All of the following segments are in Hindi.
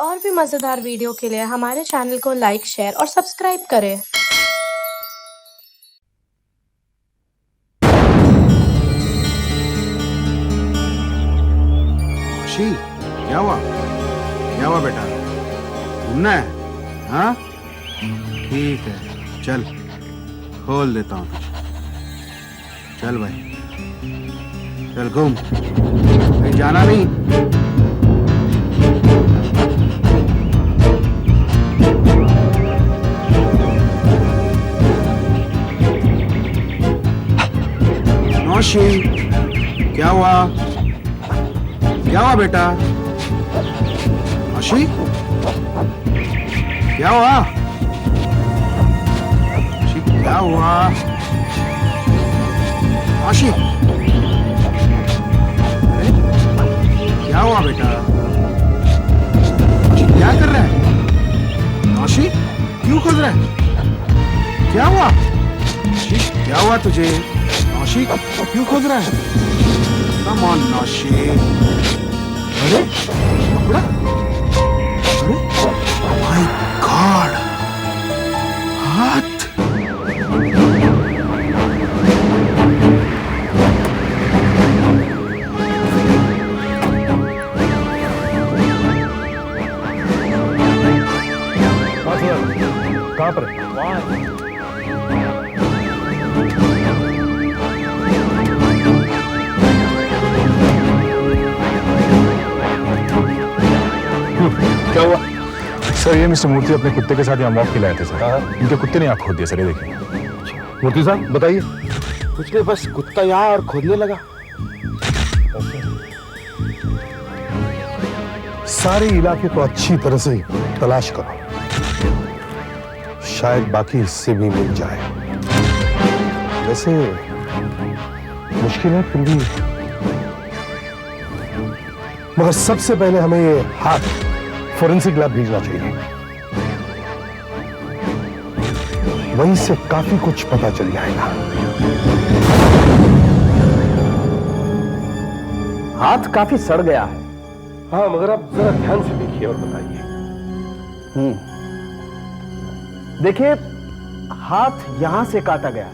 और भी मज़ेदार वीडियो के लिए हमारे चैनल को लाइक, शेयर और सब्सक्राइब करें। खुशी, क्या हुआ? क्या हुआ बेटा? घूमना है? हाँ, ठीक है, चल खोल देता हूँ तुझे। चल भाई, चल घूम, कहीं जाना नहीं। नौशी, क्या हुआ? क्या हुआ बेटा? नौशी, क्या हुआ? नौशी, क्या हुआ? नौशी, अरे क्या हुआ बेटा? नौशी, क्या कर रहा है? नौशी, क्यों खोद रहा है? क्या हुआ? नौशी, क्या हुआ तुझे? नौशी, क्यों खोद रहा है? Come on नौशी। अरे कपड़ा, अरे माय गॉड, हाथ। कहाँ पर है? क्या हुआ? सर ये मिस्टर मूर्ति अपने कुत्ते के साथ यहाँ वॉक के लाए थे सर। इनके कुत्ते ने आँख खोद दिया सर, ये देखिए। मूर्ति साहब बताइए। कुछ नहीं, बस कुत्ता यहाँ और खोदने लगा। सारे इलाके को अच्छी तरह से तलाश करो, शायद बाकी हिस्से भी मिल जाए। वैसे मुश्किल है फिर भी, मगर सबसे पहले हमें ये हाथ फोरेंसिक लैब भेजना चाहिए। वहीं से काफी कुछ पता चल जाएगा। हाथ काफी सड़ गया है। हाँ, मगर आप जरा ध्यान से देखिए और बताइए। देखिए, हाथ यहां से काटा गया है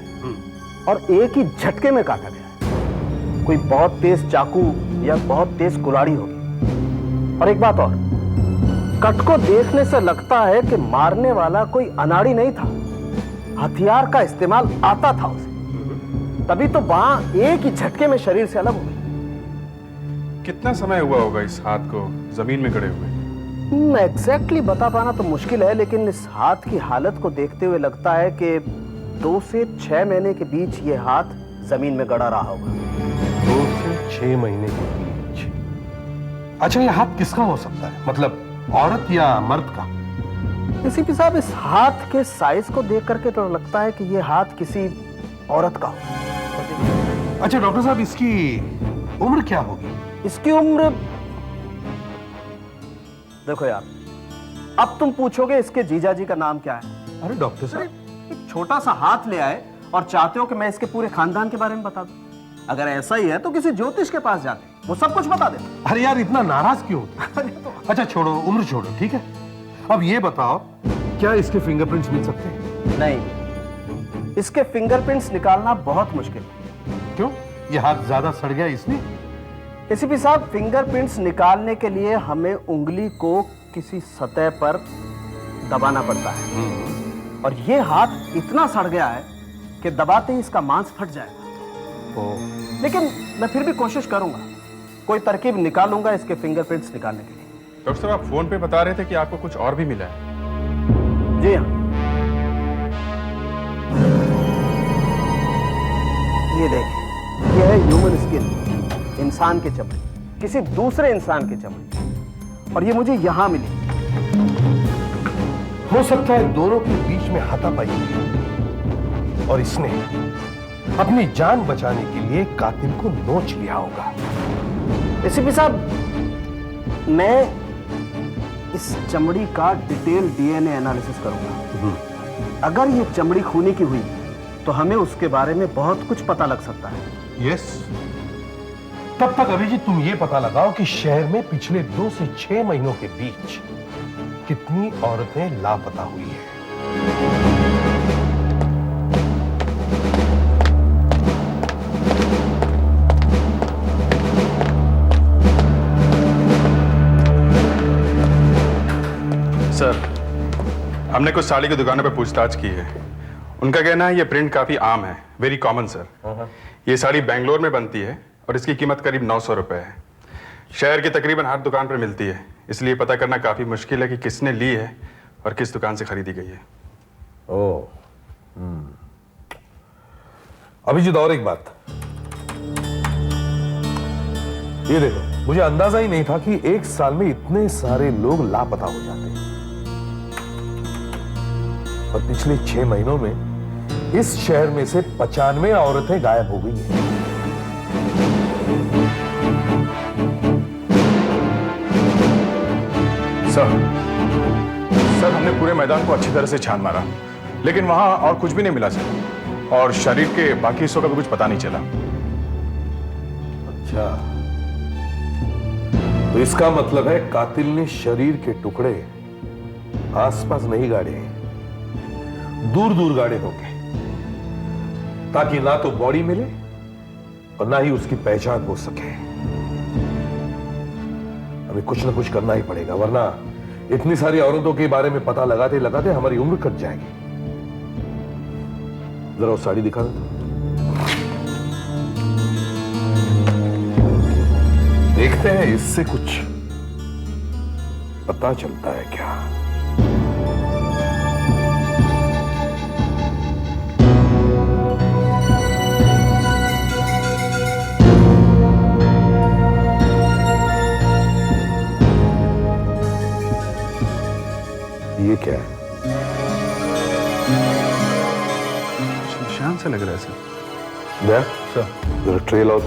और एक ही झटके में काटा गया है। कोई बहुत तेज चाकू या बहुत तेज कुल्हाड़ी होगी। और एक बात और, कट को देखने से लगता है कि मारने वाला कोई अनाड़ी नहीं था, हथियार का इस्तेमाल आता था उसे, तभी तो बांह एक ही झटके में शरीर से अलग हो गई। कितना समय हुआ होगा इस हाथ को जमीन में गड़े हुए? एग्जैक्टली बता पाना तो मुश्किल है, लेकिन इस हाथ की हालत को देखते हुए लगता है कि 2 से 6 महीने के बीच ये हाथ जमीन में गड़ा रहा होगा। 2 से 6 महीने के बीच। अच्छा, ये हाथ किसका हो सकता है? मतलब औरत या मर्द का? एसीपी साहब, इस हाथ के साइज को देख करके तो लगता है कि ये हाथ किसी औरत का हो। अच्छा डॉक्टर साहब, इसकी उम्र क्या होगी? इसकी उम्र, देखो यार, अब तुम पूछोगे इसके जीजा जी का नाम क्या है। अरे डॉक्टर साहब, एक छोटा सा हाथ ले आए और चाहते हो कि मैं इसके पूरे खानदान के बारे में बता दूं? अगर ऐसा ही है तो किसी ज्योतिष के पास जाते, वो सब कुछ बता देते। अरे यार, इतना नाराज क्यों होते? अच्छा छोड़ो, उम्र छोड़ो, ठीक है। अब ये बताओ, क्या इसके फिंगरप्रिंट्स मिल सकते हैं? नहीं, इसके फिंगरप्रिंट्स निकालना बहुत मुश्किल है। क्यों? ये हाथ ज्यादा सड़ गया इसलिए? एसीपी साहब, फिंगरप्रिंट्स निकालने के लिए हमें उंगली को किसी सतह पर दबाना पड़ता है, और ये हाथ इतना सड़ गया है कि दबाते ही इसका मांस फट जाएगा। लेकिन मैं फिर भी कोशिश करूंगा, कोई तरकीब निकालूंगा इसके फिंगरप्रिंट्स निकालने के लिए। डॉक्टर साहब, आप फोन पे बता रहे थे कि आपको कुछ और भी मिला है। जी हाँ, ये देखिए, ये है ह्यूमन स्किन, इंसान की चमड़ी, किसी दूसरे इंसान की चमड़ी, और ये मुझे यहां मिली। हो सकता है दोनों के बीच में हाथापाई हुई और इसने अपनी जान बचाने के लिए कातिल को नोच लिया होगा। एसीपी साहब, मैं इस चमड़ी का डिटेल डीएनए एनालिसिस करूंगा। अगर ये चमड़ी खूनी की हुई तो हमें उसके बारे में बहुत कुछ पता लग सकता है। यस। तब तक अभिजीत तुम ये पता लगाओ कि शहर में पिछले 2 से 6 महीनों के बीच कितनी औरतें लापता हुई हैं। सर, हमने कुछ साड़ी की दुकानों पर पूछताछ की है। उनका कहना है ये प्रिंट काफी आम है, वेरी कॉमन सर। ये साड़ी बेंगलोर में बनती है और इसकी कीमत करीब 900 रुपए है। शहर की तकरीबन हर दुकान पर मिलती है, इसलिए पता करना काफी मुश्किल है कि किसने ली है और किस दुकान से खरीदी गई है। ओह, अभिजीत, और एक बात, ये देखो, मुझे अंदाजा ही नहीं था कि एक साल में इतने सारे लोग लापता हो जाते हैं। और पिछले 6 महीनों में इस शहर में से 95 औरतें गायब हो गई हैं। सर हमने पूरे मैदान को अच्छी तरह से छान मारा, लेकिन वहां और कुछ भी नहीं मिला सर, और शरीर के बाकी हिस्सों का भी कुछ पता नहीं चला। अच्छा, तो इसका मतलब है कातिल ने शरीर के टुकड़े आसपास नहीं गाड़े, दूर दूर गाड़े होंगे, ताकि ना तो बॉडी मिले और ना ही उसकी पहचान हो सके। हमें कुछ ना कुछ करना ही पड़ेगा, वरना इतनी सारी औरतों के बारे में पता लगाते लगाते हमारी उम्र कट जाएगी। जरा वो साड़ी दिखा दो। देखते हैं इससे कुछ पता चलता है क्या। ये क्या है? निशान से लग रहा है सर। क्या सर? जरा ट्रे लाओ।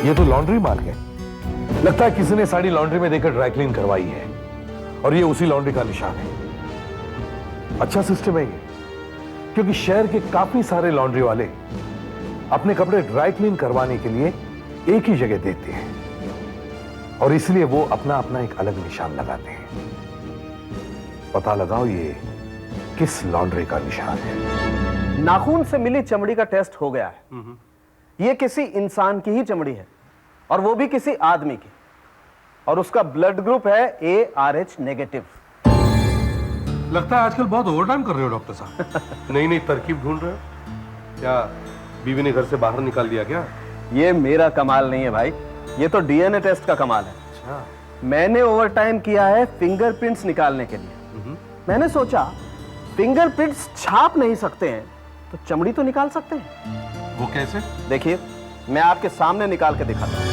ये तो लॉन्ड्री मार्क है। लगता है किसी ने साड़ी लॉन्ड्री में देकर ड्राई क्लीन करवाई है और ये उसी लॉन्ड्री का निशान है। अच्छा सिस्टम है ये, क्योंकि शहर के काफी सारे लॉन्ड्री वाले अपने कपड़े ड्राई क्लीन करवाने के लिए एक ही जगह देते हैं और इसलिए वो अपना अपना एक अलग निशान लगाते हैं। पता लगाओ ये किस लॉन्ड्री का निशान है। नाखून से मिली चमड़ी का टेस्ट हो गया है। ये किसी इंसान की ही चमड़ी है और वो भी किसी आदमी की, और उसका ब्लड ग्रुप है ARH नेगेटिव। लगता है आजकल बहुत ओवरटाइम कर रहे हो डॉक्टर साहब। नई नई तरकीब ढूंढ रहे हो क्या? बीवी ने घर से बाहर निकाल दिया क्या? ये मेरा कमाल नहीं है भाई, ये तो DNA टेस्ट का कमाल है। अच्छा, मैंने ओवरटाइम किया है फिंगरप्रिंट्स निकालने के लिए। मैंने सोचा फिंगरप्रिंट्स छाप नहीं सकते हैं तो चमड़ी तो निकाल सकते हैं। वो कैसे? देखिए, मैं आपके सामने निकाल के दिखाता हूं।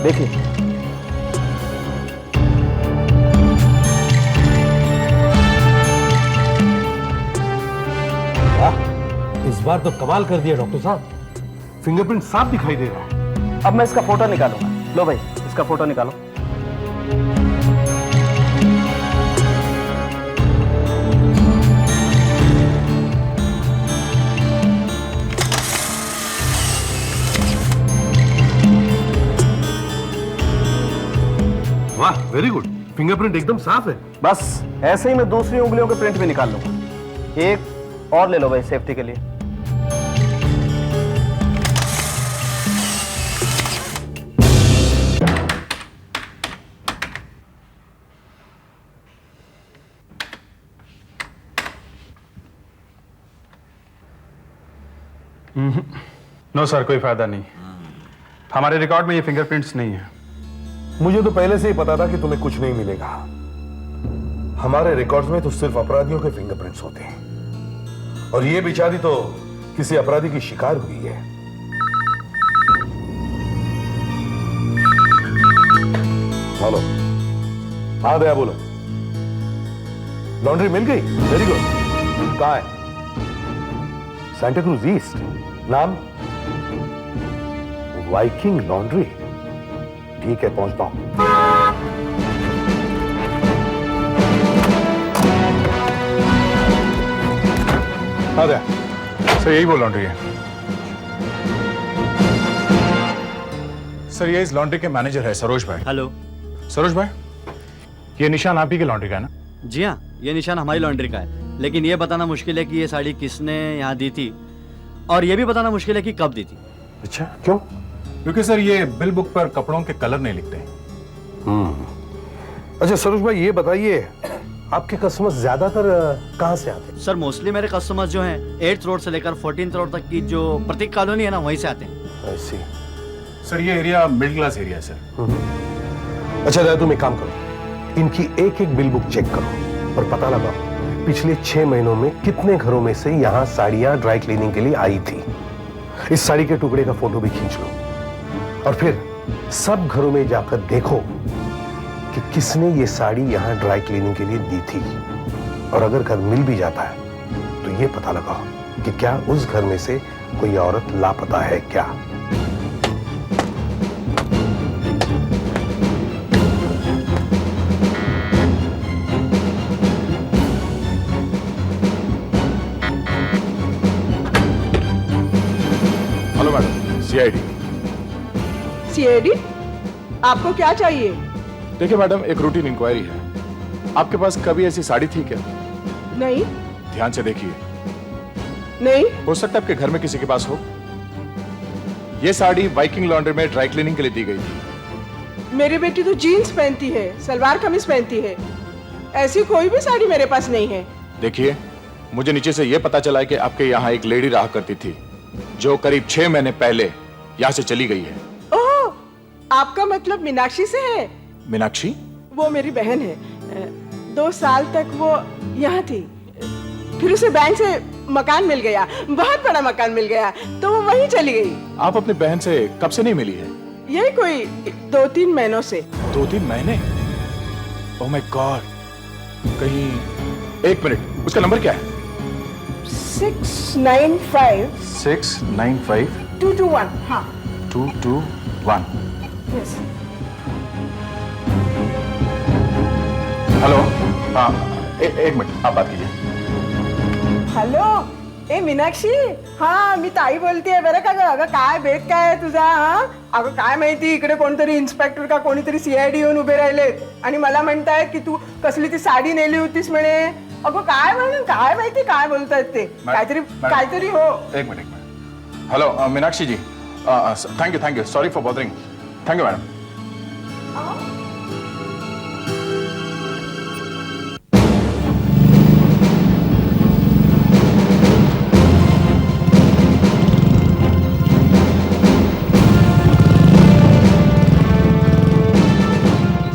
देखिए, इस बार तो कमाल कर दिया डॉक्टर साहब, फिंगरप्रिंट साफ दिखाई दे रहा है। अब मैं इसका फोटो निकालूंगा। लो भाई, इसका फोटो निकालो। वाह, वेरी गुड, फिंगरप्रिंट एकदम साफ है। बस ऐसे ही मैं दूसरी उंगलियों के प्रिंट भी निकाल लूंगा। एक और ले लो भाई, सेफ्टी के लिए। नो सर, कोई फायदा नहीं। हमारे रिकॉर्ड में ये फिंगरप्रिंट्स नहीं है। मुझे तो पहले से ही पता था कि तुम्हें कुछ नहीं मिलेगा। हमारे रिकॉर्ड्स में तो सिर्फ अपराधियों के फिंगरप्रिंट्स होते हैं, और ये बेचारी तो किसी अपराधी की शिकार हुई है। हेलो, हाँ दया बोलो। लॉन्ड्री मिल गई? Very good. कहाँ है? Santacruz East. नाम? Viking laundry. ठीक है, पहुंचता हूं। हाँ दया, सर यही वो लॉन्ड्री है। सर ये इस लॉन्ड्री के मैनेजर है सरोज भाई। हेलो। सरोज भाई, ये निशान आप ही के लॉन्ड्री का है ना? जी हाँ, ये निशान हमारी लॉन्ड्री का है, लेकिन ये बताना मुश्किल है कि ये साड़ी किसने यहाँ दी थी, और ये भी बताना मुश्किल है कि कब दी थी। अच्छा, क्यों? क्योंकि सर ये बिल बुक पर कपड़ों के कलर नहीं लिखते। अच्छा सरोज भाई, ये बताइए आपके कस्टमर्स ज्यादातर कहां से आते हैं? सर मोस्टली मेरे कस्टमर्स जो हैं 8th रोड से लेकर 14th रोड तक की जो प्रतीक कॉलोनी है ना, वहीं से आते हैं। ऐसी। सर ये एरिया मिडिल क्लास एरिया है सर। अच्छा दादा, तुम एक काम करो, इनकी एक एक बिल बुक चेक करो और पता लगाओ पिछले 6 महीनों में कितने घरों में से यहाँ साड़ियां ड्राई क्लीनिंग के लिए आई थी। इस साड़ी के टुकड़े का फोटो भी खींच लो, और फिर सब घरों में जाकर देखो कि किसने ये साड़ी यहाँ ड्राई क्लीनिंग के लिए दी थी। और अगर घर मिल भी जाता है तो ये पता लगाओ कि क्या उस घर में से कोई औरत लापता है क्या। Hello madam, CID. सीआईडी? आपको क्या चाहिए? देखिए मैडम, एक रूटीन इंक्वायरी है। आपके पास कभी ऐसी साड़ी थी क्या? नहीं। ध्यान से देखिए। नहीं। हो सकता है आपके घर में किसी के पास हो। ये साड़ी वाइकिंग लॉन्ड्री में ड्राई क्लीनिंग के लिए दी गई थी। मेरी बेटी तो जीन्स पहनती है, सलवार कमीज पहनती है, ऐसी कोई भी साड़ी मेरे पास नहीं है। देखिए, मुझे नीचे से यह पता चला है कि आपके यहाँ एक लेडी रहा करती थी जो करीब 6 महीने पहले यहाँ से चली गई है। ओह, आपका मतलब मीनाक्षी से है? मीनाक्षी? वो मेरी बहन है। 2 साल तक वो यहाँ थी, फिर उसे बैंक से मकान मिल गया, बहुत बड़ा मकान मिल गया, तो वो वहीं चली गई। आप अपनी बहन से कब से नहीं मिली है? यही कोई 2-3 महीनों से। 2-3 महीने? Oh my God. कहीं, एक मिनट, उसका नंबर क्या है? 695 695 221। हाँ, 221। यस। हेलो। हाँ, एक मिनट, आप बात कीजिए। हॅलो, ए मीनाक्षी, हा मी ताई बोलतेय बरं का ग. अगं काय भेट काय आहे तुझा? हा, अगं काय माहिती, इकडे कोणतरी इन्स्पेक्टर का कोणीतरी सीआयडी येऊन उभे राहिलेत आणि मला म्हणतायत की तू कसली ती साडी नेली होतीस म्हणे. अगं काय म्हणून, काय माहिती काय बोलतायत ते, काहीतरी हो. एक मिनट. Hello Meenakshi ji, thank you, sorry for bothering. Thank you madam.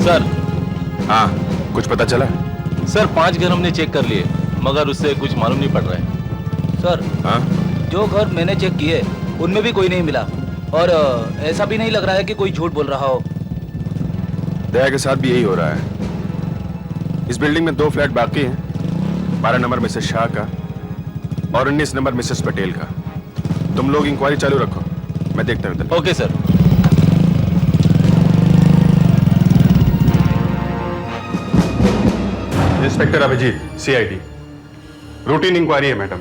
Sir. हाँ, कुछ पता चला? सर 5 घर हमने चेक कर लिए, मगर उससे कुछ मालूम नहीं पड़ रहा है। सर, हाँ? जो घर मैंने चेक किए उनमें भी कोई नहीं मिला, और ऐसा भी नहीं लग रहा है कि कोई झूठ बोल रहा हो। दया के साथ भी यही हो रहा है। इस बिल्डिंग में 2 फ्लैट बाकी हैं, 12 नंबर मिसेस शाह का और 19 नंबर मिसेस पटेल का। तुम लोग इंक्वायरी चालू रखो, मैं देखता हूँ। Okay sir. Inspector Abhijeet, CID. Routine inquiry है मैडम,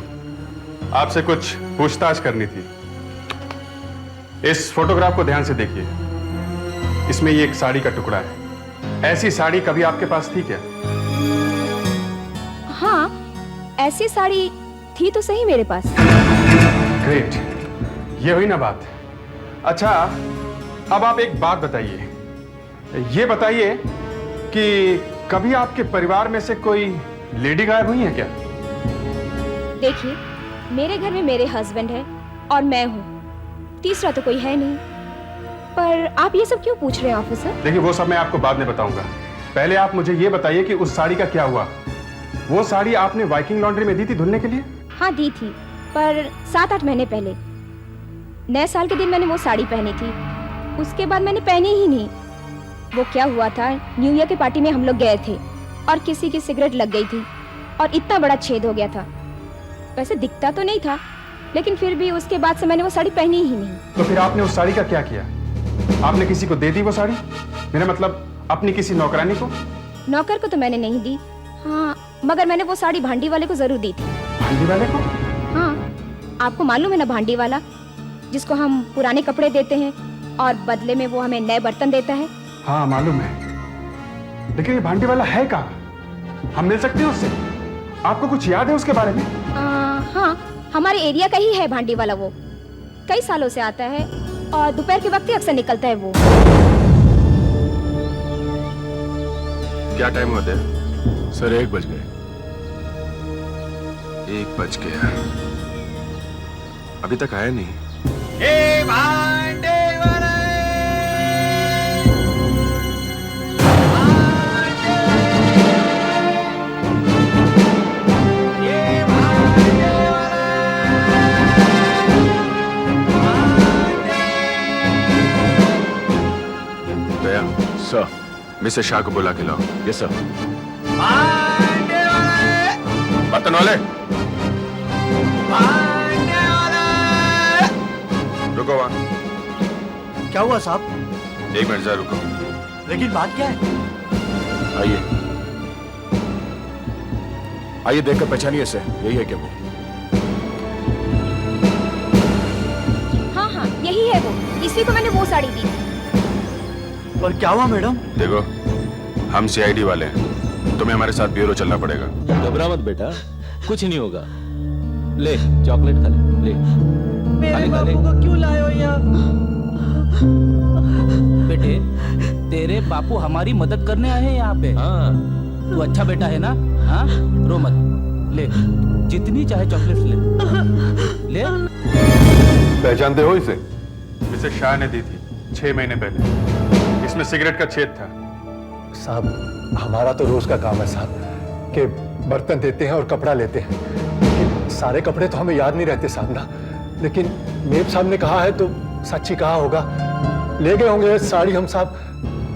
आपसे कुछ पूछताछ करनी थी। इस फोटोग्राफ को ध्यान से देखिए, इसमें ये एक साड़ी का टुकड़ा है। ऐसी साड़ी कभी आपके पास थी क्या? हाँ, ऐसी साड़ी थी तो सही मेरे पास। ग्रेट, ये हुई ना बात। अच्छा, अब आप एक बात बताइए, ये बताइए कि कभी आपके परिवार में से कोई लेडी गायब हुई है क्या? देखिए, मेरे घर में मेरे हस्बैंड है, और मैं हूँ, तीसरा तो कोई है नहीं। पर आप ये सब क्यों पूछ रहे हैं ऑफिसर? देखिए वो सब मैं आपको बाद में बताऊंगा। पहले आप मुझे ये बताइए कि उस साड़ी का क्या हुआ। वो साड़ी आपने वाइकिंग लॉन्ड्री में दी थी धुलने के लिए? हाँ दी थी, पर 7-8 महीने पहले। नए साल के दिन मैंने वो साड़ी पहनी थी, उसके बाद मैंने पहनी ही नहीं। वो क्या हुआ था, न्यू ईयर की पार्टी में हम लोग गए थे और किसी की सिगरेट लग गई थी और इतना बड़ा छेद हो गया था। वैसे दिखता तो नहीं था, लेकिन फिर भी उसके बाद से मैंने वो साड़ी पहनी ही नहीं। तो फिर आपने उस साड़ी का क्या किया? आपने किसी को दे दी वो साड़ी? मेरा मतलब अपनी किसी नौकरानी को? नौकर को तो मैंने नहीं दी, हाँ, मगर मैंने वो साड़ी भांडी वाले को जरूर दी थी। भांडी वाले को? हाँ, आपको मालूम है ना भांडी वाला, जिसको हम पुराने कपड़े देते हैं और बदले में वो हमें नए बर्तन देता है। हाँ मालूम है, लेकिन ये भांडी वाला है कहाँ? हम मिल सकते हैं उससे? आपको कुछ याद है उसके बारे में? हाँ, हमारे एरिया का ही है भांडी वाला। वो कई सालों से आता है और दोपहर के वक्त ही अक्सर निकलता है वो। क्या टाइम होता है? सर 1 बज गए। 1 बज गया, अभी तक आया नहीं। गया सर, मिसेस शाह को बुला के लाओ। Yes sir. बर्तन वाले, रुको वहां। क्या हुआ साहब? 1 मिनट जरा रुको। लेकिन बात क्या है? आइए आइए, देखकर पहचानिए इसे, यही है क्या वो? हाँ, यही है वो, इसी को मैंने वो साड़ी दी थी। और क्या हुआ मैडम? देखो, हम सीआईडी वाले हैं, तुम्हें हमारे साथ ब्यूरो चलना पड़ेगा। घबरा मत बेटा, कुछ नहीं होगा। ले चॉकलेट खा ले, मेरे बापू को क्यों लाए हो यहाँ? बेटे तेरे बापू हमारी मदद करने आए हैं यहाँ पे। हाँ, तू अच्छा बेटा है ना? हाँ, रो मत, ले जितनी चाहे चॉकलेट ले। पहचानते हो इसे? मिसेस शाह ने दी थी 6 महीने पहले। इसमें सिगरेट का छेद था। साहब हमारा तो रोज का काम है साहब, कि बर्तन देते हैं और कपड़ा लेते हैं, लेकिन सारे कपड़े तो हमें याद नहीं रहते साहब ना। लेकिन मेब साहब ने कहा है तो सच ही कहा होगा, ले गए होंगे साड़ी हम साहब।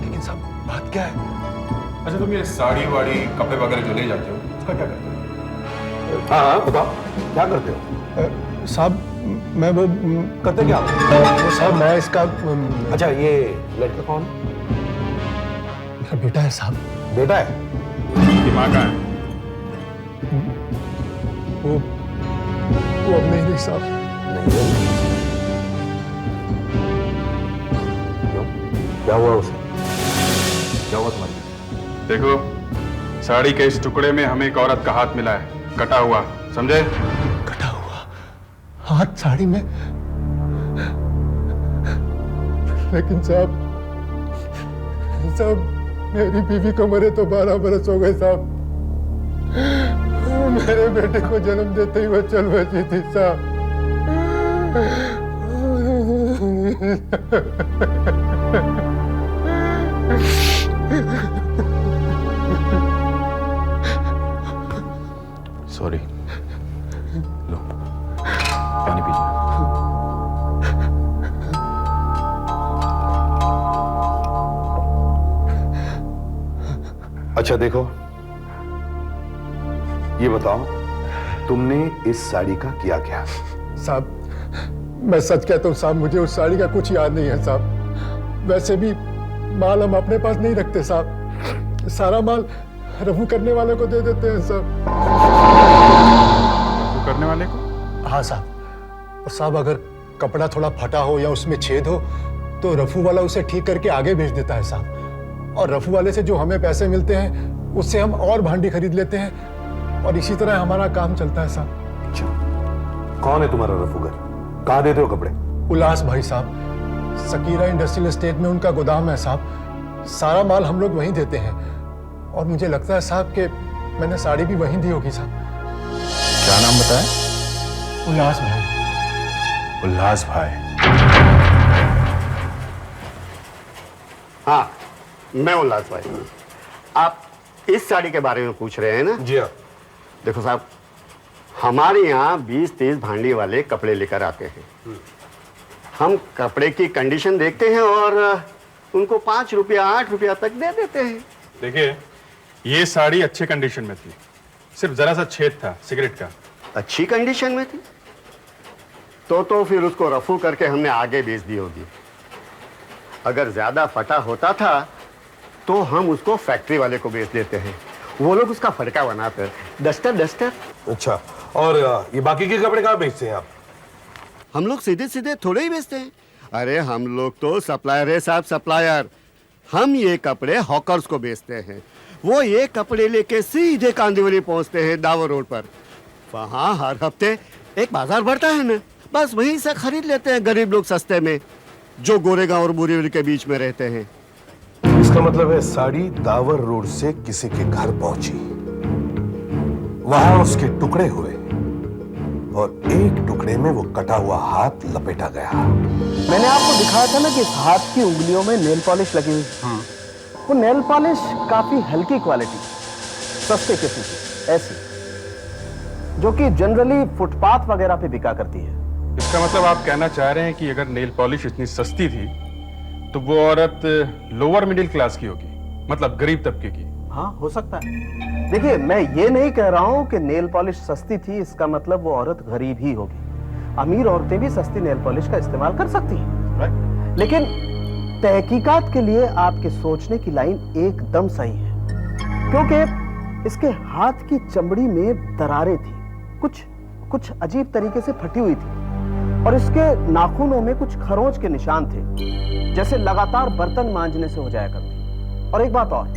लेकिन साहब बात क्या है? अच्छा, तुम ये साड़ी वाड़ी कपड़े वगैरह जो ले जाते हो उसका क्या करते हो? हाँ बताओ, क्या करते हो? साहब मैं वो करते क्या? वो साहब मैं इसका अच्छा, ये लड़का कौन? मेरा बेटा है साहब। बेटा है? दिमाग कहाँ है? वो अब नहीं साहब। नहीं। क्यों? क्या हुआ उसे? क्या हुआ तुम्हारे? देखो, साड़ी के इस टुकड़े में हमें एक औरत का हाथ मिला है, कटा हुआ, समझे? कटा हुआ हाथ साड़ी में? लेकिन साहब मेरी बीवी को मरे तो 12 बरस हो गए साहब। मेरे बेटे को जन्म देते ही वो चल बची थी साहब। सॉरी, लो पानी पीजिए। अच्छा देखो, ये बताओ तुमने इस साड़ी का किया क्या? साहब मैं सच कहता हूँ साहब, मुझे उस साड़ी का कुछ याद नहीं है साहब। वैसे भी माल हम अपने पास नहीं रखते साहब, सारा माल रफू करने वाले को दे देते हैं साहब। रफू करने वाले को? हाँ साहब। और साहब अगर कपड़ा थोड़ा फटा हो या उसमें छेद हो तो रफू वाला उसे ठीक करके आगे भेज देता है साहब। और रफू वाले से जो हमें पैसे मिलते हैं उससे हम और भांडी खरीद लेते हैं और इसी तरह हमारा काम चलता है साहब। अच्छा, कौन है तुम्हारा रफूगर? कहाँ देते हो कपड़े? उल्लास भाई साहब, सकीरा इंडस्ट्रियल एस्टेट में उनका गोदाम है साहब। सारा माल हम लोग वहीं देते हैं और मुझे लगता है साहब कि मैंने साड़ी भी वहीं दी होगी साहब। क्या नाम बताया? उल्लास भाई। उल्लास भाई। हाँ, मैं उल्लास भाई। आप इस साड़ी के बारे में पूछ रहे हैं ना? जी हाँ। देखो साहब, हमारे यहाँ 20-30 भांडी वाले कपड़े लेकर आते हैं। हम कपड़े की कंडीशन देखते हैं और उनको 5 रुपया 8 रुपया तक दे देते हैं। देखिए, ये साड़ी अच्छे कंडीशन में थी, सिर्फ जरा सा छेद था सिगरेट का। अच्छी कंडीशन में थी तो फिर उसको रफू करके हमने आगे बेच दी होगी। अगर ज्यादा फटा होता था तो हम उसको फैक्ट्री वाले को बेच देते हैं, वो लोग उसका फटका बनाते हैं। डस्टर। अच्छा, और ये बाकी के कपड़े कहाँ बेचते हैं आप? हम लोग सीधे सीधे थोड़े ही बेचते हैं। अरे हम लोग तो सप्लायर है साहब, सप्लायर। हम ये कपड़े हॉकर्स को बेचते हैं। वो ये कपड़े लेके सीधे कांदिवली पहुंचते हैं दावर रोड पर। वहाँ हर हफ्ते एक बाजार बढ़ता है ना, बस वहीं से खरीद लेते हैं गरीब लोग सस्ते में, जो गोरेगांव और बोरीवली के बीच में रहते हैं। इसका मतलब है साड़ी दावर रोड से किसी के घर पहुंची, वहां उसके टुकड़े हुए और एक टुकड़े में वो कटा हुआ हाथ लपेटा गया। मैंने आपको दिखाया था ना कि इस हाथ की उंगलियों में नेल पॉलिश लगी हुई। वो नेल पॉलिश काफी हल्की क्वालिटी, सस्ते किस्म की, ऐसी जो कि जनरली फुटपाथ वगैरह पे बिका करती है। इसका मतलब आप कहना चाह रहे हैं कि अगर नेल पॉलिश इतनी सस्ती थी तो वो औरत लोअर मिडिल क्लास की होगी, मतलब गरीब तबके की। हाँ, हो सकता है। देखिए, मैं ये नहीं कह रहा हूं कि नेल पॉलिश सस्ती थी इसका मतलब वो औरत गरीब ही होगी। अमीर औरतें भी सस्ती नेल पॉलिश का इस्तेमाल कर सकती हैं। लेकिन तहकीकात के लिए आपके सोचने की लाइन एकदम सही है, क्योंकि इसके हाथ की चमड़ी में दरारें थी, कुछ अजीब तरीके से फटी हुई थी, और इसके नाखूनों में कुछ खरोंच के निशान थे, जैसे लगातार बर्तन मांजने से हो जाया करती। और एक बात और,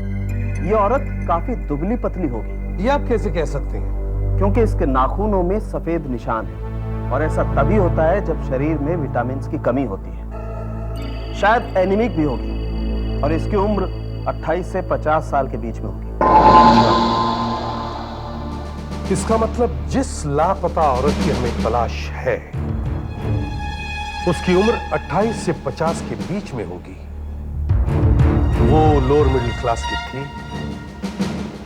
ये औरत काफी दुबली पतली होगी। ये आप कैसे कह सकते हैं? क्योंकि इसके नाखूनों में सफेद निशान है, और ऐसा तभी होता है जब शरीर में विटामिन की कमी होती है। शायद एनीमिक भी होगी, और इसकी उम्र 28 से 50 साल के बीच में होगी। इसका मतलब जिस लापता औरत की हमें तलाश है उसकी उम्र 28 से 50 के बीच में होगी। वो लोअर मिडिल क्लास की थी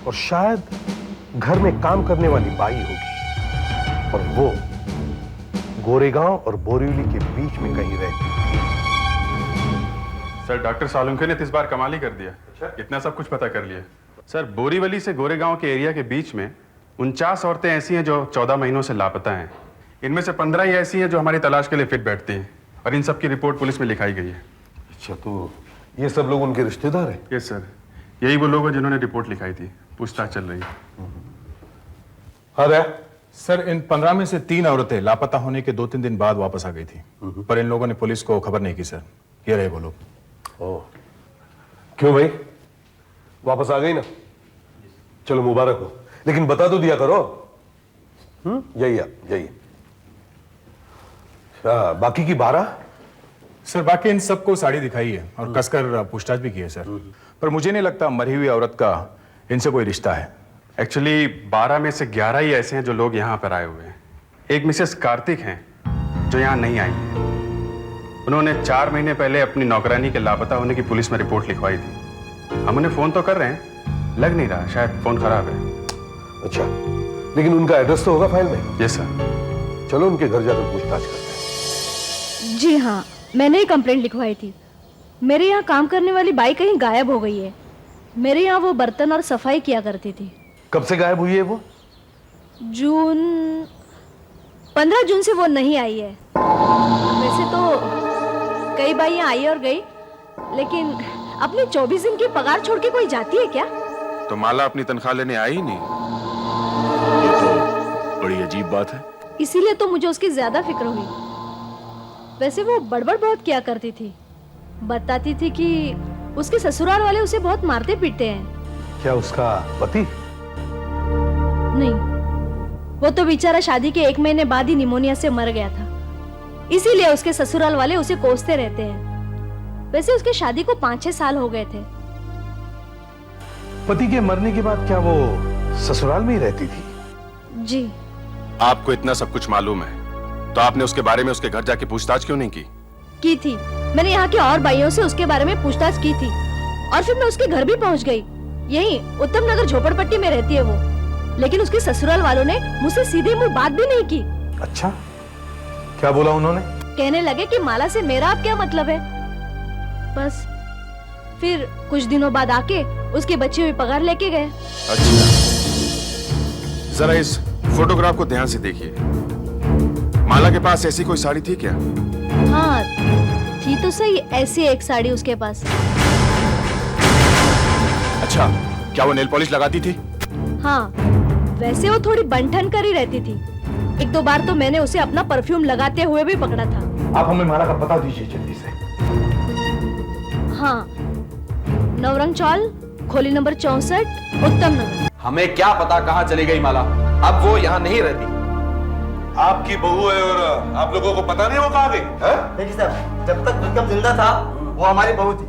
और शायद घर में काम करने वाली बाई होगी, और वो गोरेगांव और बोरीवली के बीच में कहीं रहती थी। सर, डॉक्टर सालुंखे ने तो इस बार कमाल ही कर दिया। इतना सब कुछ पता कर लिया। सर, बोरीवली से गोरेगांव के एरिया के बीच में 49 औरतें ऐसी हैं जो 14 महीनों से लापता हैं। इनमें से 15 ही ऐसी हैं जो हमारी तलाश के लिए फिट बैठती हैं, और इन सब की रिपोर्ट पुलिस में लिखाई गई है। अच्छा, तो ये सब लोग उनके रिश्तेदार हैं? यस सर, यही वो लोग हैं जिन्होंने रिपोर्ट लिखाई थी। पूछताछ चल रही है। अरे सर, इन 15 में से 3 औरतें लापता होने के 2-3 दिन बाद वापस आ गई थी, पर इन लोगों ने पुलिस को खबर नहीं की सर। ये रहे वो लोग। ओह, क्यों भाई, वापस आ गई ना? चलो मुबारक हो, लेकिन बता तो दिया करो। यही बाकी की 12? सर, बाकी इन सबको साड़ी दिखाई है और कसकर पूछताछ भी की है सर, पर मुझे नहीं लगता मरी हुई औरत का इनसे कोई रिश्ता है। एक्चुअली 12 में से 11 ही ऐसे हैं जो लोग यहाँ पर आए हुए हैं। एक मिसेस कार्तिक हैं जो यहाँ नहीं आई हैं। उन्होंने 4 महीने पहले अपनी नौकरानी के लापता होने की पुलिस में रिपोर्ट लिखवाई थी। हम उन्हें फोन तो कर रहे हैं, लग नहीं रहा, शायद फोन खराब है। अच्छा, लेकिन उनका एड्रेस तो होगा फाइल में? Yes sir. चलो उनके घर जाकर पूछताछ करते हैं। जी हाँ, मैंने ही कंप्लेंट लिखवाई थी। मेरे यहाँ काम करने वाली बाई कहीं गायब हो गई है। मेरे यहाँ वो बर्तन और सफाई किया करती थी। कब से गायब हुई है वो? 15 जून से वो नहीं आई है। वैसे तो कई बाइयां आई और गई, लेकिन अपने 24 दिन की पगार छोड़ के कोई जाती है क्या? तो माला अपनी तनख्वाह लेने आई ही नहीं। ये तो बड़ी अजीब बात है। इसीलिए तो मुझे उसकी ज्यादा फिक्र हुई। वैसे वो बड़बड़ बहुत किया करती थी, बताती थी कि उसके ससुराल वाले उसे बहुत मारते पीटते हैं। क्या उसका पति? नहीं, वो तो बेचारा शादी के 1 महीने बाद ही निमोनिया से मर गया था, इसीलिए उसके ससुराल वाले उसे कोसते रहते हैं। वैसे उसके शादी को 5-6 साल हो गए थे। पति के मरने के बाद क्या वो ससुराल में ही रहती थी? जी। आपको इतना सब कुछ मालूम है तो आपने उसके बारे में उसके घर जाके पूछताछ क्यों नहीं की थी। मैंने यहाँ के और भाइयों से उसके बारे में पूछताछ की थी और फिर मैं उसके घर भी पहुँच गई। यही उत्तम नगर झोपड़पट्टी में रहती है वो। लेकिन उसके ससुराल वालों ने मुझसे सीधे मुंह बात भी नहीं की। अच्छा, क्या बोला उन्होंने? कहने लगे कि माला से मेरा अब क्या मतलब है। बस फिर कुछ दिनों बाद आके उसके बच्चे हुई पगार लेके गए। अच्छा, जरा इस फोटोग्राफ को ध्यान से देखिए। माला के पास ऐसी कोई साड़ी थी क्या? हाँ थी तो सही, ऐसी एक साड़ी उसके पास। अच्छा, क्या वो नेल पॉलिश लगाती थी? हाँ, वैसे वो थोड़ी बंठन कर ही रहती थी। एक दो बार तो मैंने उसे अपना परफ्यूम लगाते हुए भी पकड़ा था। आप हमें माला का पता दीजिए जल्दी से। हाँ, नवरंग चौल, खोली नंबर 64, उत्तम नगर। हमें क्या पता कहाँ चली गई माला, अब वो यहाँ नहीं रहती। आपकी बहू है और आप लोगों को पता नहीं वो कहाँ गई? देखिए साहब, जब तक उत्तम जिंदा था वो हमारी बहू थी।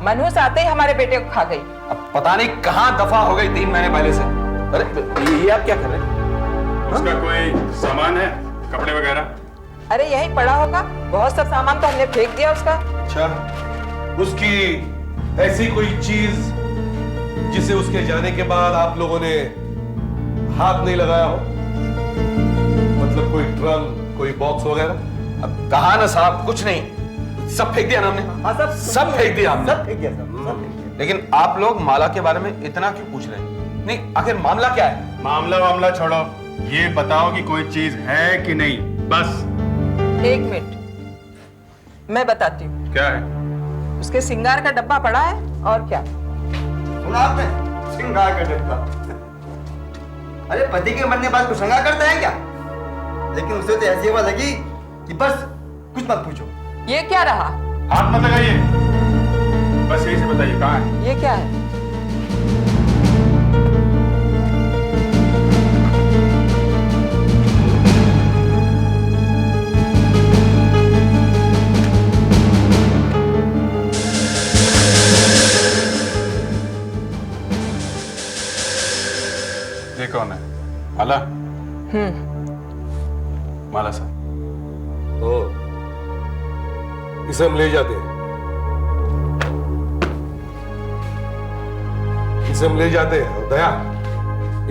मनहूस आते ही हमारे बेटे को खा गई। अब पता नहीं कहाँ दफा हो गई 3 महीने पहले से। अरे ये आप क्या कर रहे हैं? उसका कोई सामान है, कपड़े वगैरह? अरे यही पड़ा होगा, बहुत सब सामान तो हमने फेंक दिया उसका। अच्छा, उसकी ऐसी कोई चीज जिसे उसके जाने के बाद आप लोगों ने हाथ नहीं लगाया हो? मतलब कोई ट्रंक, कोई बॉक्स वगैरह? अब कहा ना साहब, कुछ नहीं, सब फेंक दिया ना हमने। सब फेंक दिया हमने। सब फेंक दिया साहब। लेकिन आप लोग माला के बारे में इतना क्यों पूछ रहे हैं? नहीं, आखिर मामला क्या है? मामला छोड़ो, ये बताओ कि कोई चीज है कि नहीं, बस। 1 मिनट, मैं बताती हूँ। क्या है? उसके सिंगार का डब्बा पड़ा है, और क्या? सुना आपने? श्रृंगार का डब्बा। अरे पति के मरने बाद कुछ श्रृंगार करता है क्या? लेकिन उसे तो ऐसी हवा लगी कि बस कुछ मत पूछो। ये क्या रहा? हाथ मत लगाइए, बस यही से बताइए कहाँ है? ये क्या है? ये कौन है? माला? माला साहब। इसे हम ले जाते हैं, इसे हम ले जाते हैं। और दया,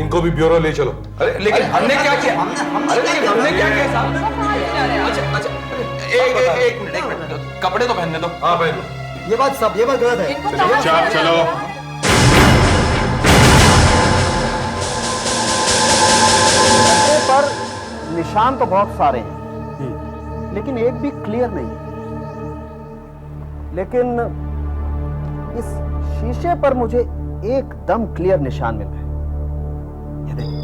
इनको भी ब्यूरो ले चलो। अरे लेकिन हमने क्या किया? अरे लेकिन हमने क्या किया साहब? अच्छा, एक मिनट, कपड़े तो पहनने दो। हाँ पहनो। ये बात गलत है। चलो। पर निशान तो बहुत सारे हैं, लेकिन एक भी क्लियर नहीं है। लेकिन इस शीशे पर मुझे एकदम क्लियर निशान मिल रहा है। ये देखिए।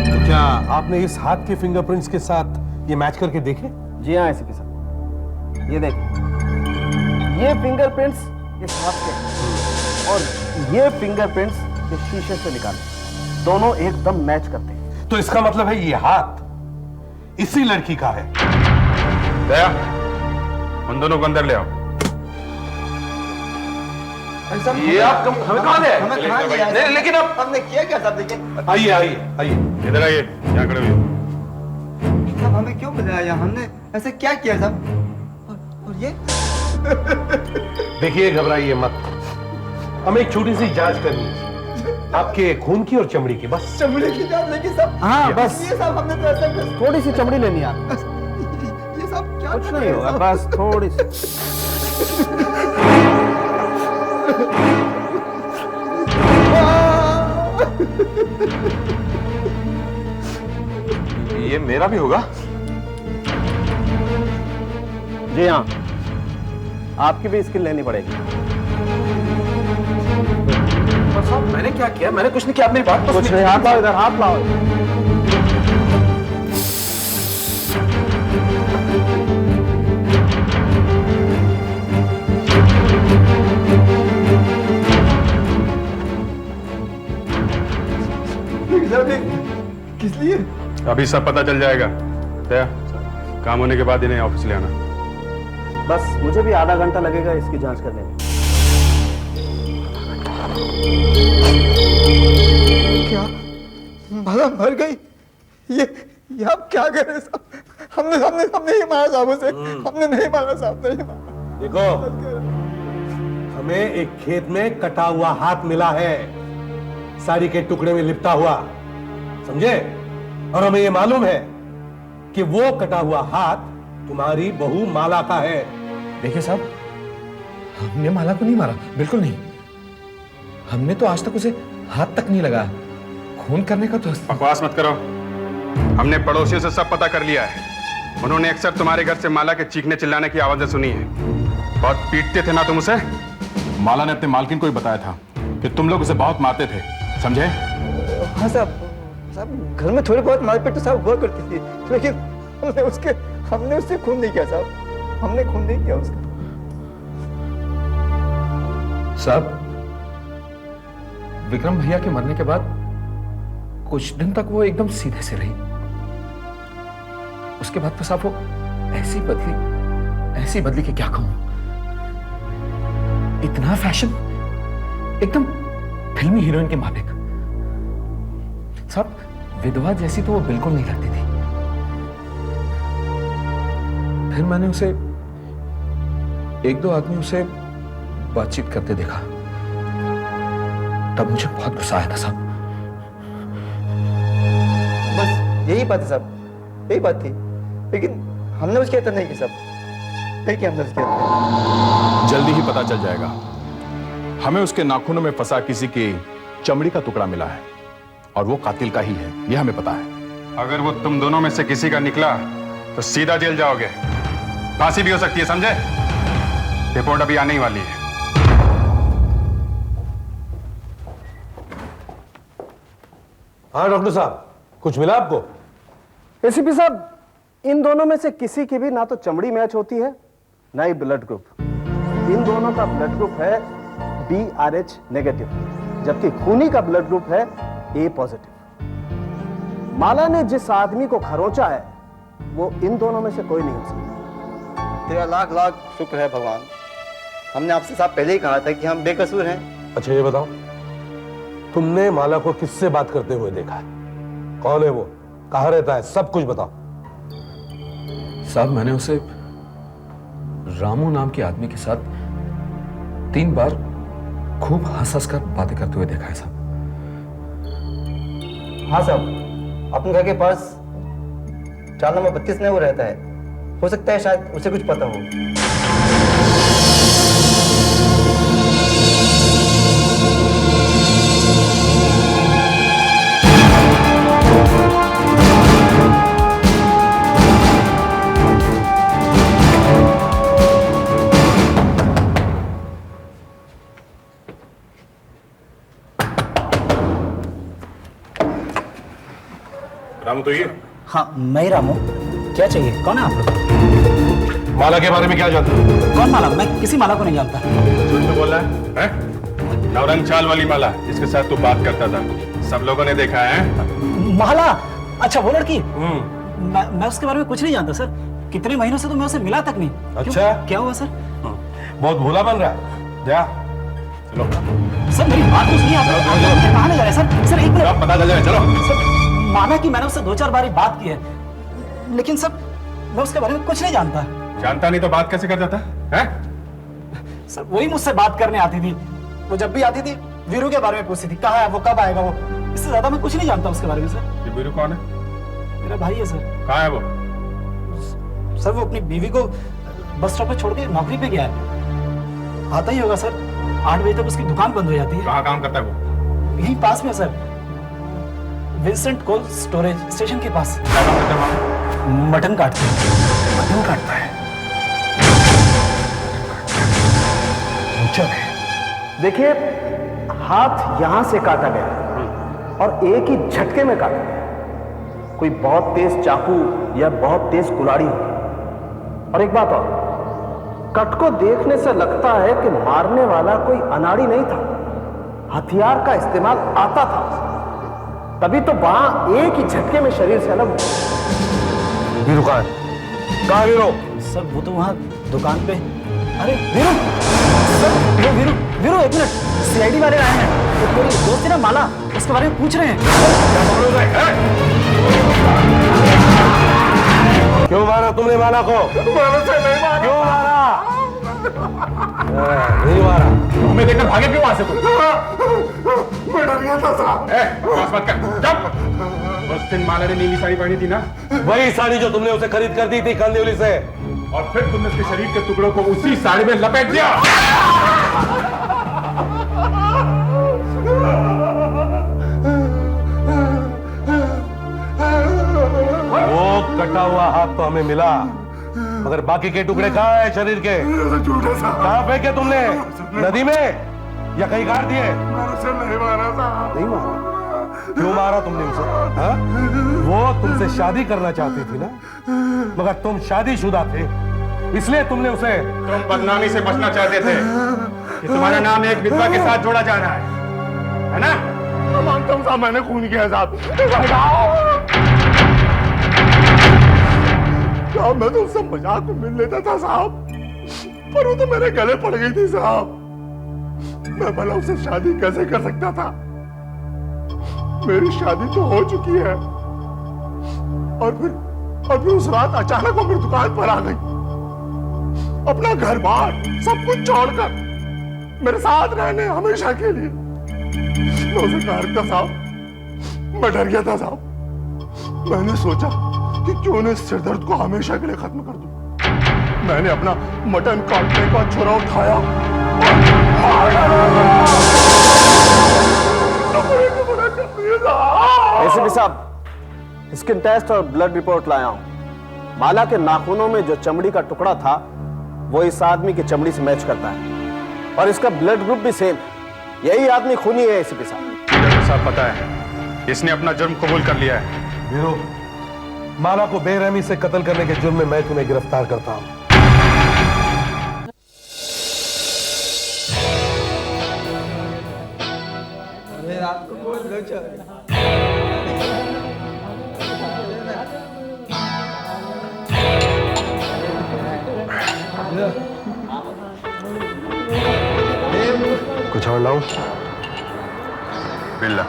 तो क्या आपने इस हाथ के फिंगरप्रिंट्स के साथ ये मैच करके देखे? जी हाँ एसीपी साहब, ये देखिए, ये फिंगरप्रिंट्स इस हाथ के हैं और ये फिंगरप्रिंट्स इस शीशे से निकाले, दोनों एकदम मैच करते हैं। तो इसका मतलब है ये हाथ इसी लड़की का है। दया, उन दोनों को अंदर ले आओ। ये आप हमें कहाँ ले? हमें कहाँ ले आए? नहीं, लेकिन अब हमने किया क्या साहब? देखिए, आइए आइए आइए, इधर आइए, यहाँ खड़े हुए। साहब हमें क्यों बुलाया यहाँ? हमने ऐसे क्या किया साहब? और ये देखिए, घबराइए मत, हमें एक छोटी सी जांच करनी है आपके खून की और चमड़ी की, बस। चमड़ी की जांच लेगी साहब? हाँ बस ये साहब, हमने तो ऐसा थोड़ी सी चमड़ी लेनी है। ये सब क्या? कुछ नहीं होगा, बस थोड़ी सी। ये मेरा भी होगा? जी हाँ, आपकी भी स्किल लेनी पड़ेगी। साहब मैंने क्या किया? मैंने कुछ नहीं किया, अपनी बात तो कुछ नहीं। हाथ लाओ इधर, हाथ लाओ। किस लिए? अभी सब पता चल जाएगा। दया, काम होने के बाद इन्हें ऑफिस ले आना। बस मुझे भी आधा घंटा लगेगा इसकी जांच करने में। क्या? माला मर गई? ये आप क्या करें साहब? हमने हमने हमने ही मारा साहब उसे, हमने नहीं मारा साहब, नहीं मारा। देखो, हमें एक खेत में कटा हुआ हाथ मिला है, साड़ी के टुकड़े में लिपटा हुआ, समझे? और हमें ये मालूम है कि वो कटा हुआ हाथ तुम्हारी बहू माला का है। देखिए साहब, हमने माला को नहीं मारा, बिल्कुल नहीं। हमने तो आज तक उसे हाथ तक नहीं लगाया। खून करने का तो बकवास मत करो। हमने पड़ोसियों से सब पता कर लिया है। उन्होंने अक्सर तुम्हारे घर से माला के चीखने चिल्लाने की आवाजें सुनी है। बहुत पीटते थे ना तुम उसे? माला ने अपने मालकिन को ही बताया था कि तुम लोग उसे बहुत मारते थे, समझे? हाँ साहब, साहब घर में थोड़ी बहुत मारपीट तो साहब हुआ करती थी, लेकिन हमने उससे खून नहीं किया साहब, हमने खून नहीं किया उसका। साहब, विक्रम भैया के मरने के बाद कुछ दिन तक वो एकदम सीधे से रही। उसके बाद तो साहब वो ऐसी बदली कि क्या कहूं। इतना फैशन, एकदम फिल्मी हीरोइन के माफिक। साहब, विधवा जैसी तो वो बिल्कुल नहीं लगती थी। फिर मैंने उसे, एक दो आदमी उसे बातचीत करते देखा, तब मुझे बहुत गुस्सा आया था साहब। बस यही बात है साहब, यही बात थी, लेकिन हमने उसके अंदर नहीं की साहब, नहीं किया हमने उसके अंदर। जल्दी ही पता चल जाएगा। हमें उसके नाखूनों में फंसा किसी की चमड़ी का टुकड़ा मिला है और वो कातिल का ही है, यह हमें पता है। अगर वो तुम दोनों में से किसी का निकला तो सीधा जेल जाओगे, फांसी भी हो सकती है, समझे? रिपोर्ट अभी आने ही वाली है। हाँ डॉक्टर साहब, कुछ मिला आपको? एसीपी साहब, इन दोनों में से किसी की भी ना तो चमड़ी मैच होती है ना ही ब्लड ग्रुप। इन दोनों का ब्लड ग्रुप है BRH नेगेटिव, जबकि खूनी का ब्लड ग्रुप है A पॉजिटिव। माला ने जिस आदमी को खरोंचा है वो इन दोनों में से कोई नहीं हो सकता। तेरा लाख लाख शुक्र है भगवान, हमने आपसे साहब पहले ही कहा था कि हम बेकसूर हैं। अच्छा ये बताओ, तुमने माला को किससे बात करते हुए देखा है? कौन है वो, कहाँ रहता है, सब कुछ बताओ। साहब, मैंने उसे रामू नाम के आदमी के साथ 3 बार खूब हंस कर बातें करते हुए देखा है साहब। हाँ साहब, अपने घर के पास 4 नंबर 32 में वो रहता है, हो सकता है शायद उसे कुछ पता हो। रामू तो ये? हाँ मैं ही रामू। क्या चाहिए, कौन है आप लोग? माला के बारे में क्या जानते हो? कौन माला? मैं किसी माला को नहीं जानता। झूठ तो बोल रहा है, हैं? नवरंग चाल वाली माला जिसके साथ तू बात करता था, सब लोगों ने देखा है। माला? अच्छा वो लड़की? मैं उसके बारे में कुछ नहीं जानता सर। कितने महीनों से तो मैं उसे मिला तक नहीं। अच्छा क्या हुआ सर? बहुत भोला बन रहा है। जा चलो सर, मेरी बात तो सुनिए। आप कहाँ ले जा रहे हैं सर? सर एक मिनट, पता चल जाए। चलो सर, माना कि मैंने उससे 2-4 बार बात की है, लेकिन सर मैं उसके बारे में कुछ नहीं जानता। जानता नहीं तो बात कैसे कर जाता है? सर वही मुझसे बात करने आती थी, वो जब भी आती थी वीरू के बारे में पूछती थी, कहाँ है वो, कब आएगा वो। इससे ज्यादा मैं कुछ नहीं जानता उसके बारे में सर। ये वीरू कौन है? मेरा भाई है सर। कहाँ है वो? सर वो अपनी बीवी को बस स्टॉप पे छोड़ के नौकरी पे गया है। आता ही होगा सर, 8 बजे तक उसकी दुकान बंद हो जाती है। कहाँ काम करता है वो? यहीं पास में sir, Vincent cold storage station के पास। मटन काटता है। मटन काटता है? देखिए, हाथ यहां से काटा गया और एक ही झटके में काटा गया। कोई बहुत तेज चाकू या बहुत तेज कुल्हाड़ी होगी। और एक बात और, कट को देखने से लगता है कि मारने वाला कोई अनाड़ी नहीं था, हथियार का इस्तेमाल आता था, तभी तो वहां एक ही झटके में शरीर से अलग। वीरू कहाँ है? कहाँ वीरू? सर वो तो वहां दुकान पे। अरे वीरू, सर वो वीरू, वीरू एक मिनट, CID वाले आए हैं, तो मेरी दोस्त है ना माला, उसके बारे में पूछ रहे हैं। क्यों मारा तुमने माला को? मैंने उसे नहीं मारा। क्यों मारा? नहीं मारा। हमें देखकर भागे क्यों वहां से तुम? मैं डर गया था साहब। बस मत कर, चुप। उस दिन माला ने नीली साड़ी पहनी थी ना? वही साड़ी जो तुमने उसे खरीद कर दी थी कांदिवली से। और फिर तुमने उसके शरीर के टुकड़ों को उसी साड़ी में लपेट दिया। वो कटा हुआ हाथ तो हमें मिला, मगर बाकी के टुकड़े कहाँ हैं शरीर के? कहाँ फेंके तुमने? नदी में या कहीं गाड़ दिए? नहीं मारा साहब। नहीं मारा? क्यों मारा तुमने उसे? हाँ? वो तुमसे शादी करना चाहती थी ना, मगर तुम शादीशुदा थे, इसलिए तुमने उसे। तुम बदनामी से बचना चाहते थे कि तुम्हारा नाम एक विधवा के साथ जोड़ा जा रहा है ना? मैं मानता हूँ साहब, मैंने खून किया साहब। मैं तो उससे मजाक में मिल लेता था साहब, पर वो तो मेरे गले पड़ गई थी साहब। मैं भला उससे शादी कैसे कर सकता था? मेरी शादी तो हो चुकी है, और फिर उस रात अचानक वो मेरी दुकान पर आ गई, अपना घर बार सब कुछ छोड़कर मेरे साथ रहने हमेशा के लिए। मैं उसे कहा था साहब, मैं डर गया था साहब। मैंने सोचा कि क्यों न इस सिरदर्द को हमेशा के लिए खत्म कर दूं। मैंने अपना मटन काटने का छुरा उठाया और एसीपी साहब, स्किन टेस्ट और ब्लड रिपोर्ट लाया हूं। माला के नाखूनों में जो चमड़ी का टुकड़ा था वो इस आदमी की चमड़ी से मैच करता है, और इसका ब्लड ग्रुप भी सेम। यही आदमी खूनी है एसीपी साहब। डॉक्टर साहब पता है, इसने अपना जुर्म कबूल कर लिया है। वीरू, माला को बेरहमी से कत्ल करने के जुर्म में मैं तुम्हें गिरफ्तार करता हूं। रात को बहुत लोग कुछ और लाऊं? बिल्ला।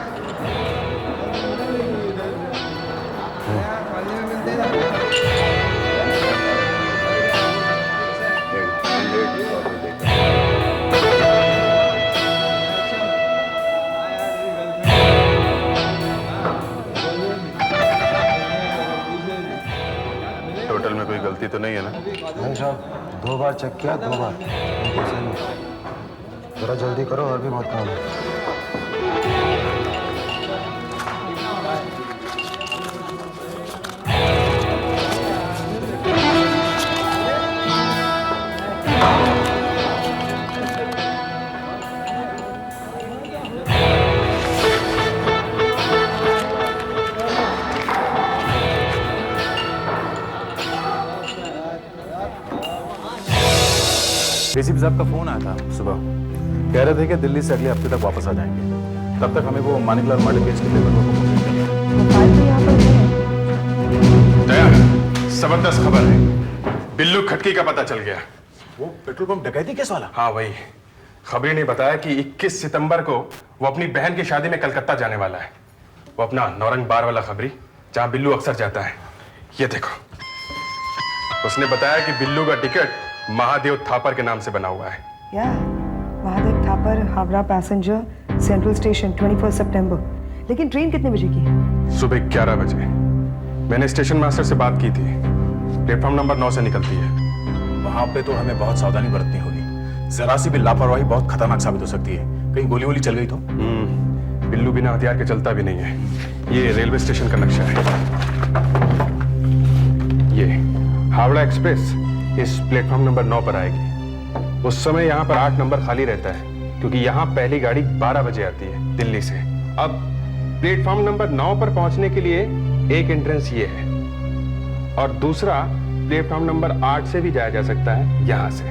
टोटल में कोई गलती तो नहीं है ना? नहीं साहब, 2 बार चेक किया, 2 बार। जरा जल्दी करो, और भी बहुत काम है। एसीपी साहब का फोन आया था सुबह, कह रहे थे कि दिल्ली से अगले हफ्ते तक वापस आ जाएंगे। तब तक हमें वो मानिकलाल मर्डर केस के पेपर को दया, जबरदस्त खबर है। बिल्लू खटकी का पता चल गया। वो पेट्रोल पंप डकैती केस वाला? हाँ वही। खबरी ने बताया कि 21 सितंबर को वो अपनी बहन की शादी में कलकत्ता जाने वाला है। वो अपना नौरंग बार वाला खबरी, जहां बिल्लू अक्सर जाता है। ये देखो, उसने बताया कि बिल्लू का टिकट महादेव थापर के नाम से बना हुआ है। Mahadev Thapar, Howrah passenger, central station, 21 सितंबर। लेकिन ट्रेन कितने बजे की है? सुबह 11 बजे। मैंने स्टेशन मास्टर से बात की थी, प्लेटफॉर्म नंबर 9 से निकलती है। वहां पे तो हमें बहुत सावधानी बरतनी होगी। जरा सी भी लापरवाही बहुत खतरनाक साबित हो सकती है। कहीं गोली वोली चल गई तो? बिल्लू बिना हथियार के चलता भी नहीं है। ये रेलवे स्टेशन का नक्शा है। ये हावड़ा एक्सप्रेस इस प्लेटफॉर्म नंबर 9 पर आएगी। उस समय यहाँ पर 8 नंबर खाली रहता है, क्योंकि यहाँ पहली गाड़ी 12 बजे आती है दिल्ली से। अब प्लेटफॉर्म नंबर 9 पर पहुंचने के लिए एक एंट्रेंस ये है, और दूसरा प्लेटफॉर्म नंबर 8 से भी जाया जा सकता है यहाँ से।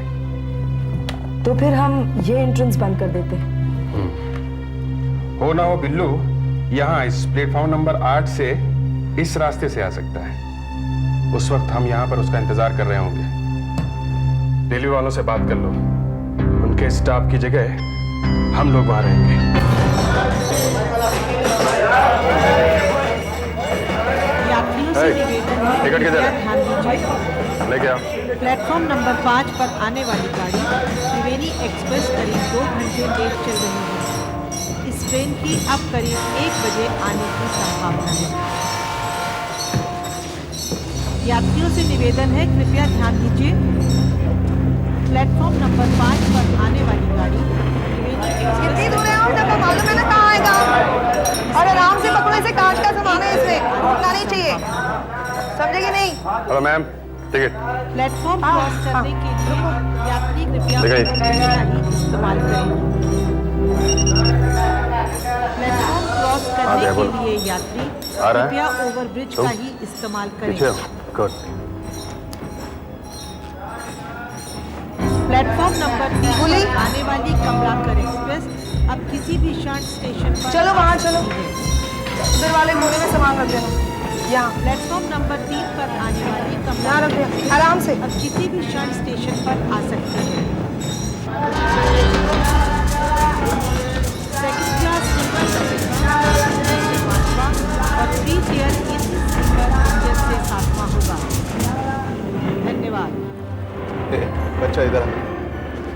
तो फिर हम ये एंट्रेंस बंद कर देते हैं। हो ना हो बिल्लू यहाँ इस प्लेटफॉर्म नंबर 8 से इस रास्ते से आ सकता है। उस वक्त हम यहाँ पर उसका इंतजार कर रहे होंगे। रेलवे वालों से बात कर लो, उनके स्टाफ की जगह हम लोग वहां रहेंगे। टिकट किधर है? लेके आओ। प्लेटफॉर्म नंबर 5 पर आने वाली गाड़ी त्रिवेणी एक्सप्रेस करीब 2 घंटे लेट चल रही है। इस ट्रेन की अब करीब 1 बजे आने की संभावना है। यात्रियों से निवेदन है, कृपया ध्यान दीजिए। प्लेटफॉर्म नंबर 5 पर आने वाली गाड़ी त्रिवेणी एक्सप्रेस। कितनी दूर है आप? तब मालूम है ना कहाँ आएगा। और आराम से पकड़ो, इसे कांच का सामान है, इसमें रुकना नहीं चाहिए, समझेगी नहीं? Hello ma'am, ticket. Platform cross करने के लिए यात्री कृपया ओवरब्रिज का ही इस्तेमाल करें। प्लेटफॉर्म क्रॉस करने के लिए यात्री कृपया ओवरब्रिज का ही इस्तेमाल करें। प्लेटफॉर्म नंबर 3 पर आने वाली कमलाकर एक्सप्रेस अब किसी भी क्षण स्टेशन पर चलो वहाँ चलो, उधर वाले कोने में सामान रख देना। यहाँ प्लेटफॉर्म नंबर 3 पर आने वाली यहाँ रख दिया, आराम से। अब किसी भी क्षण स्टेशन पर आ सकती है। सेकंड क्लास स्लीपर सर्विस से 5वां और 3 टियर एसी स्लीपर इंजन से 7वां होगा। धन्यवाद। बच्चा इधर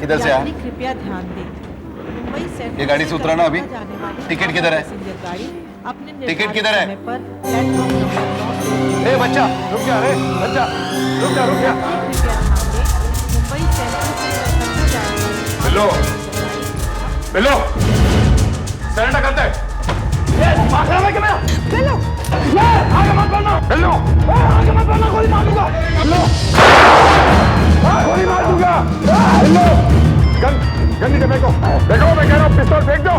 किधर से आ? यात्री कृपया ध्यान दें, मुंबई सेंट्रल ये गाड़ी से उतरा ना अभी? टिकट किधर है? गाड़ी अपने टिकट किधर है? पर प्लेटफॉर्म नंबर 9 ए बच्चा रुक जा, रे बच्चा रुक जा, रुक जा। मुंबई सेंट्रल से कलकत्ता जाएगा। बिल्लो, बिल्लो, सरेंडर करते। ये मार रहा है क्या? बिल्लो, ये आगे मत बढ़ना। बिल्लो, आगे मत बढ़ना, गोली मार दूंगा। बिल्लो, गोली मार दूंगा। बिल्लो, गन नीचे फेंको, देखो मैं कह रहा हूँ, पिस्तौल फेंक दो।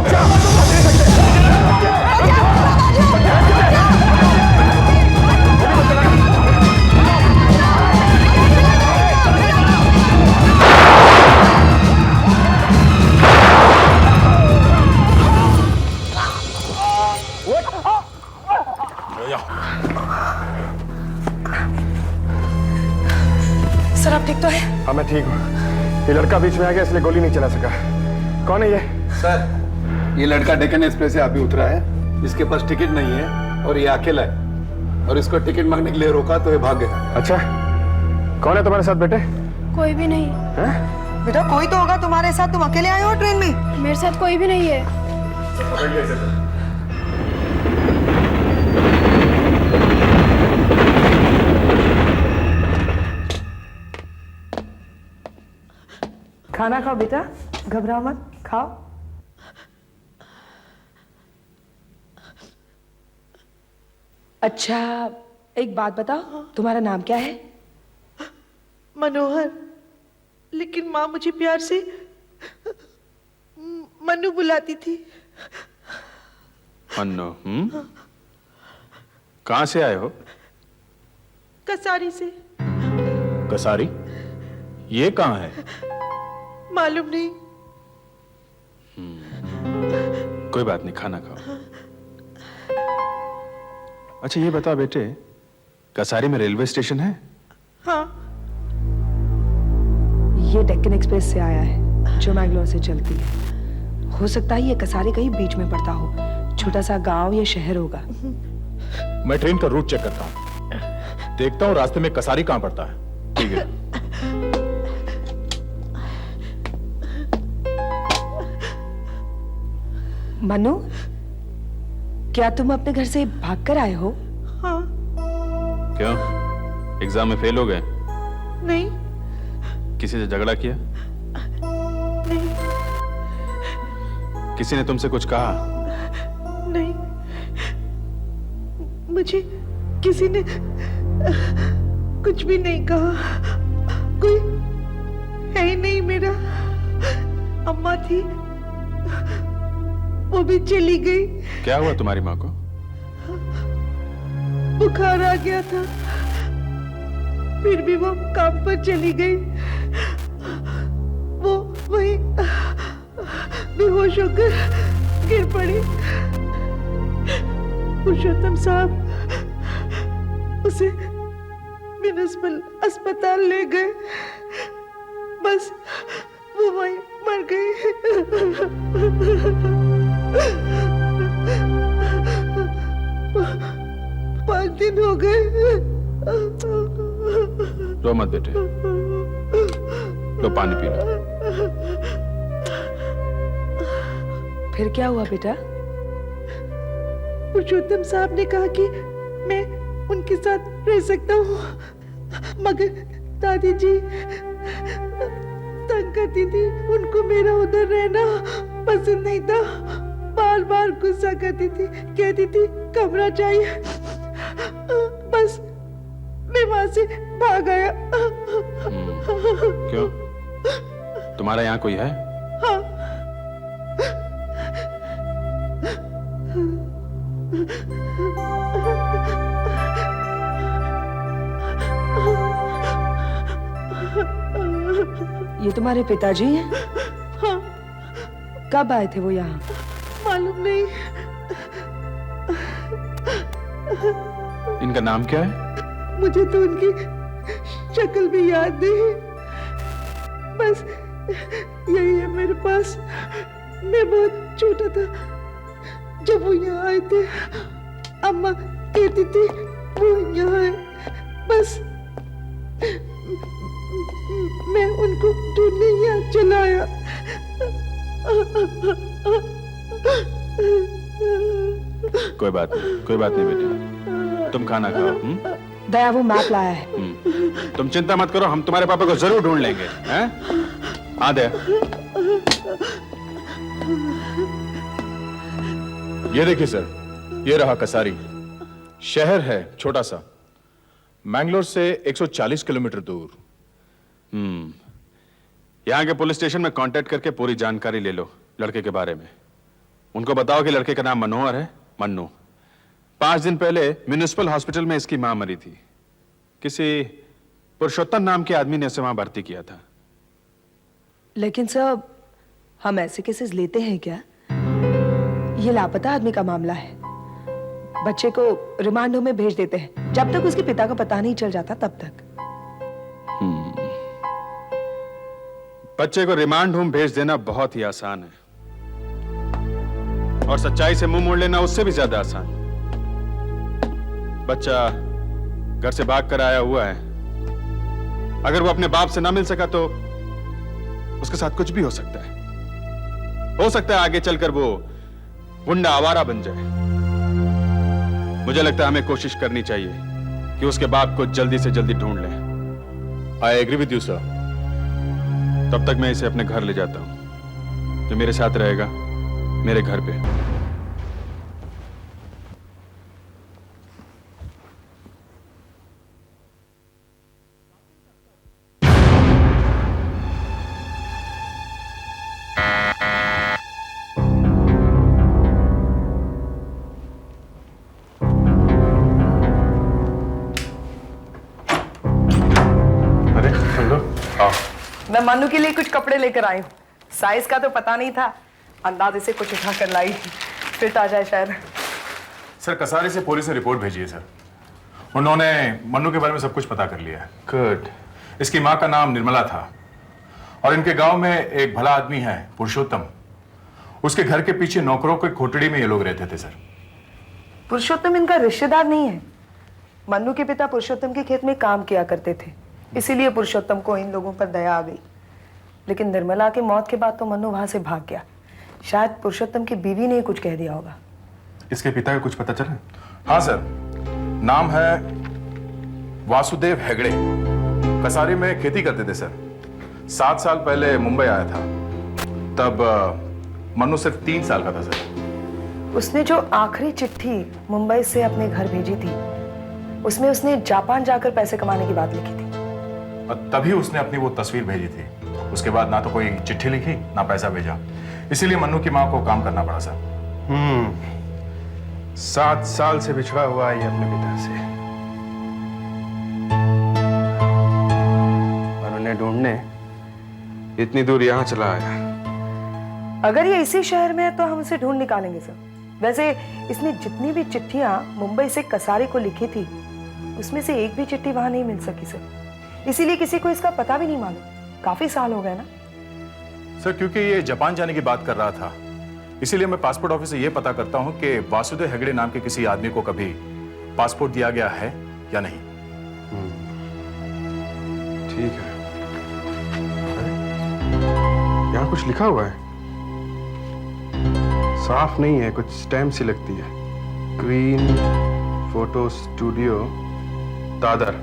सर आप ठीक तो है? हाँ मैं ठीक हूँ। ये लड़का बीच में आ गया इसलिए गोली नहीं चला सका। कौन है ये? सर ये लड़का डेक्कन एक्सप्रेस से अभी उतरा है, इसके पास टिकट नहीं है और ये अकेला है, और इसको टिकट मांगने के लिए रोका तो ये भाग गया। अच्छा, कौन है तुम्हारे साथ बेटे? कोई भी नहीं है? बेटा कोई तो होगा तुम्हारे साथ, तुम अकेले आए हो ट्रेन में? मेरे साथ कोई भी नहीं है। खाना खाओ बेटा, घबराओ मत, खाओ। अच्छा एक बात बताओ, तुम्हारा नाम क्या है? मनोहर, लेकिन माँ मुझे प्यार से मनु बुलाती थी। मन्नू, कहाँ से आए हो? कसारी से। कसारी? ये कहाँ है? मालूम नहीं। कोई बात नहीं, खाना खाओ। अच्छा ये बता बेटे, कसारी में रेलवे स्टेशन है? हाँ। ये डेक्कन एक्सप्रेस से आया है जो मैंगलोर से चलती है। हो सकता है ये कसारी कहीं बीच में पड़ता हो, छोटा सा गांव या शहर होगा। मैं ट्रेन का रूट चेक करता हूँ, देखता हूँ रास्ते में कसारी कहाँ पड़ता है। ठीक है। मनु, क्या तुम अपने घर से भागकर आए हो? हाँ। क्यों, एग्जाम में फेल हो गए? नहीं। किसी से झगड़ा किया? नहीं। किसी ने तुमसे कुछ कहा? नहीं, मुझे किसी ने कुछ भी नहीं कहा। कोई है ही नहीं मेरा। अम्मा थी, वो भी चली गई। क्या हुआ तुम्हारी माँ को? बुखार आ गया था, फिर भी वो काम पर चली गई। वो वहीं बेहोश होकर गिर पड़ी। पुरुषोत्तम साहब उसे म्युनिसिपल अस्पताल ले गए, बस वो वहीं मर गई। 5 दिन हो गए। रो मत बेटे, लो पानी पी लो। फिर क्या हुआ बेटा? पुरुषोत्तम साहब ने कहा कि मैं उनके साथ रह सकता हूँ, मगर दादी जी तंग करती थी, उनको मेरा उधर रहना पसंद नहीं था, बार बार गुस्सा करती थी, कहती थी कमरा चाहिए, बस मैं वहां से भाग आया। क्यों? तुम्हारा यहाँ कोई है? हाँ। ये तुम्हारे पिताजी हैं? हाँ। कब आए थे वो यहाँ? मालूम नहीं। इनका नाम क्या है? मुझे तो उनकी शक्ल भी याद नहीं, बस यही है मेरे पास। मैं बहुत छोटा था जब वो यहाँ आए थे, अम्मा कहती थी वो यहाँ है, बस मैं उनको ढूंढने यहाँ चला आया। कोई बात नहीं बेटे, तुम खाना खाओ। दया वो मैप लाया है। तुम चिंता मत करो, हम तुम्हारे पापा को जरूर ढूंढ लेंगे। हैं? हाँ दया, ये देखिए सर, ये रहा कसारी। शहर है छोटा सा, मैंगलोर से 140 किलोमीटर दूर। यहाँ के पुलिस स्टेशन में कांटेक्ट करके पूरी जानकारी ले लो लड़के के बारे में। उनको बताओ कि लड़के का नाम मनोहर है, मन्नू। 5 दिन पहले म्युनिसिपल हॉस्पिटल में इसकी मां मरी थी। किसी पुरुषोत्तम नाम के आदमी ने उसे वहां भर्ती किया था। लेकिन सर, हम ऐसे केसेस लेते हैं क्या? ये लापता आदमी का मामला है। बच्चे को रिमांड होम में भेज देते हैं, जब तक उसके पिता का पता नहीं चल जाता तब तक। बच्चे को रिमांड होम भेज देना बहुत ही आसान है, और सच्चाई से मुंह मोड़ लेना उससे भी ज्यादा आसान। बच्चा घर से भाग कर आया हुआ है, अगर वो अपने बाप से ना मिल सका तो उसके साथ कुछ भी हो सकता है। हो सकता है आगे चलकर वो गुंडा आवारा बन जाए। मुझे लगता है हमें कोशिश करनी चाहिए कि उसके बाप को जल्दी से जल्दी ढूंढ लें। I agree with you sir. तब तक मैं इसे अपने घर ले जाता हूं, जो मेरे साथ रहेगा मेरे घर पे। मैं मन्नू के लिए कुछ कपड़े लेकर आई हूँ। साइज का तो पता नहीं था, अंदाजे से कुछ उठा कर लाई, फिट आ जाए शायद। सर, कसारी से पुलिस ने रिपोर्ट भेजी है सर। उन्होंने मन्नू के बारे में सब कुछ पता कर लिया है। गुड। इसकी माँ का नाम निर्मला था, और इनके गांव में एक भला आदमी है पुरुषोत्तम। उसके घर के पीछे नौकरों के कोठड़ी में ये लोग रहते थे सर। पुरुषोत्तम इनका रिश्तेदार नहीं है। मन्नू के पिता पुरुषोत्तम के खेत में काम किया करते थे, इसीलिए पुरुषोत्तम को इन लोगों पर दया आ गई। लेकिन निर्मला की मौत के बाद तो मन्नू वहां से भाग गया। शायद पुरुषोत्तम की बीवी ने कुछ कह दिया होगा। इसके पिता का कुछ पता चला? हाँ सर, नाम है वासुदेव हेगड़े। कसारी में खेती करते थे सर। 7 साल पहले मुंबई आया था, तब मन्नू सिर्फ 3 साल का था सर। उसने जो आखिरी चिट्ठी मुंबई से अपने घर भेजी थी, उसमें उसने जापान जाकर पैसे कमाने की बात लिखी थी। और तभी उसने अपनी वो तस्वीर भेजी थी। उसके बाद ना तो कोई चिट्ठी लिखी, ना पैसा भेजा। इसीलिए मन्नू की माँ को काम करना पड़ा सर। 7 साल से बिछड़ा हुआ है ये अपने पिता से, और उन्हें ढूंढने इतनी दूर यहाँ चला आया। अगर ये इसी शहर में है तो हम उसे ढूंढ निकालेंगे सर। वैसे इसने जितनी भी चिट्ठियां मुंबई से कसारी को लिखी थी, उसमें से एक भी चिट्ठी वहां नहीं मिल सकी सर। इसीलिए किसी को इसका पता भी नहीं मालूम। काफी साल हो गए ना सर। क्योंकि ये जापान जाने की बात कर रहा था, इसीलिए मैं पासपोर्ट ऑफिस से ये पता करता हूँ कि वासुदेव हेगड़े नाम के किसी आदमी को कभी पासपोर्ट दिया गया है या नहीं। ठीक है। अरे, यहाँ कुछ लिखा हुआ है, साफ नहीं है, कुछ स्टैम्प सी लगती है। Green photo studio Dadar.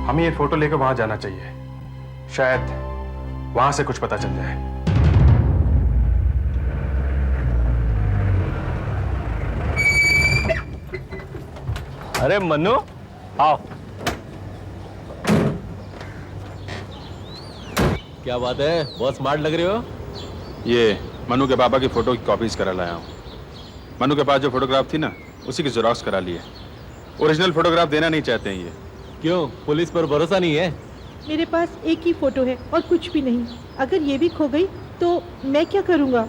हमें ये फोटो लेकर वहां जाना चाहिए, शायद वहां से कुछ पता चल जाए। अरे मन्नू, आओ। क्या बात है, बहुत स्मार्ट लग रहे हो। ये मन्नू के पापा की फोटो की कॉपीज करा लाया हूँ। मन्नू के पास जो फोटोग्राफ थी ना, उसी की जेरॉक्स करा ली है। ओरिजिनल फोटोग्राफ देना नहीं चाहते हैं ये। क्यों, पुलिस पर भरोसा नहीं है? मेरे पास एक ही फोटो है और कुछ भी नहीं। अगर ये भी खो गई तो मैं क्या करूँगा?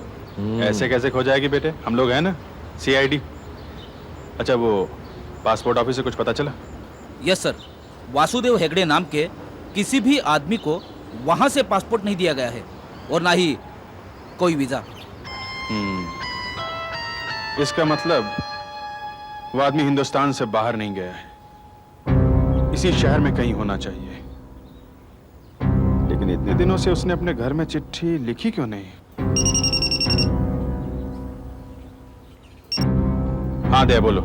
ऐसे कैसे खो जाएगी बेटे, हम लोग हैं ना, CID। अच्छा, वो पासपोर्ट ऑफिस से कुछ पता चला? यस सर, वासुदेव हेगड़े नाम के किसी भी आदमी को वहां से पासपोर्ट नहीं दिया गया है और ना ही कोई वीजा। इसका मतलब वो आदमी हिंदुस्तान से बाहर नहीं गया है, इसी शहर में कहीं होना चाहिए। लेकिन इतने दिनों से उसने अपने घर में चिट्ठी लिखी क्यों नहीं? हाँ दया, बोलो।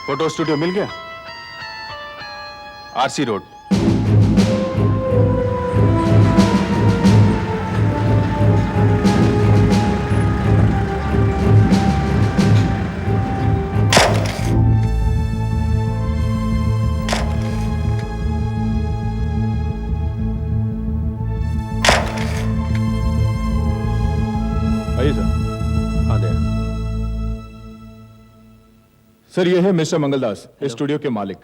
फोटो स्टूडियो मिल गया? RC road. आइए सर। हाँ दया। सर, ये है मिस्टर मंगलदास, इस स्टूडियो के मालिक।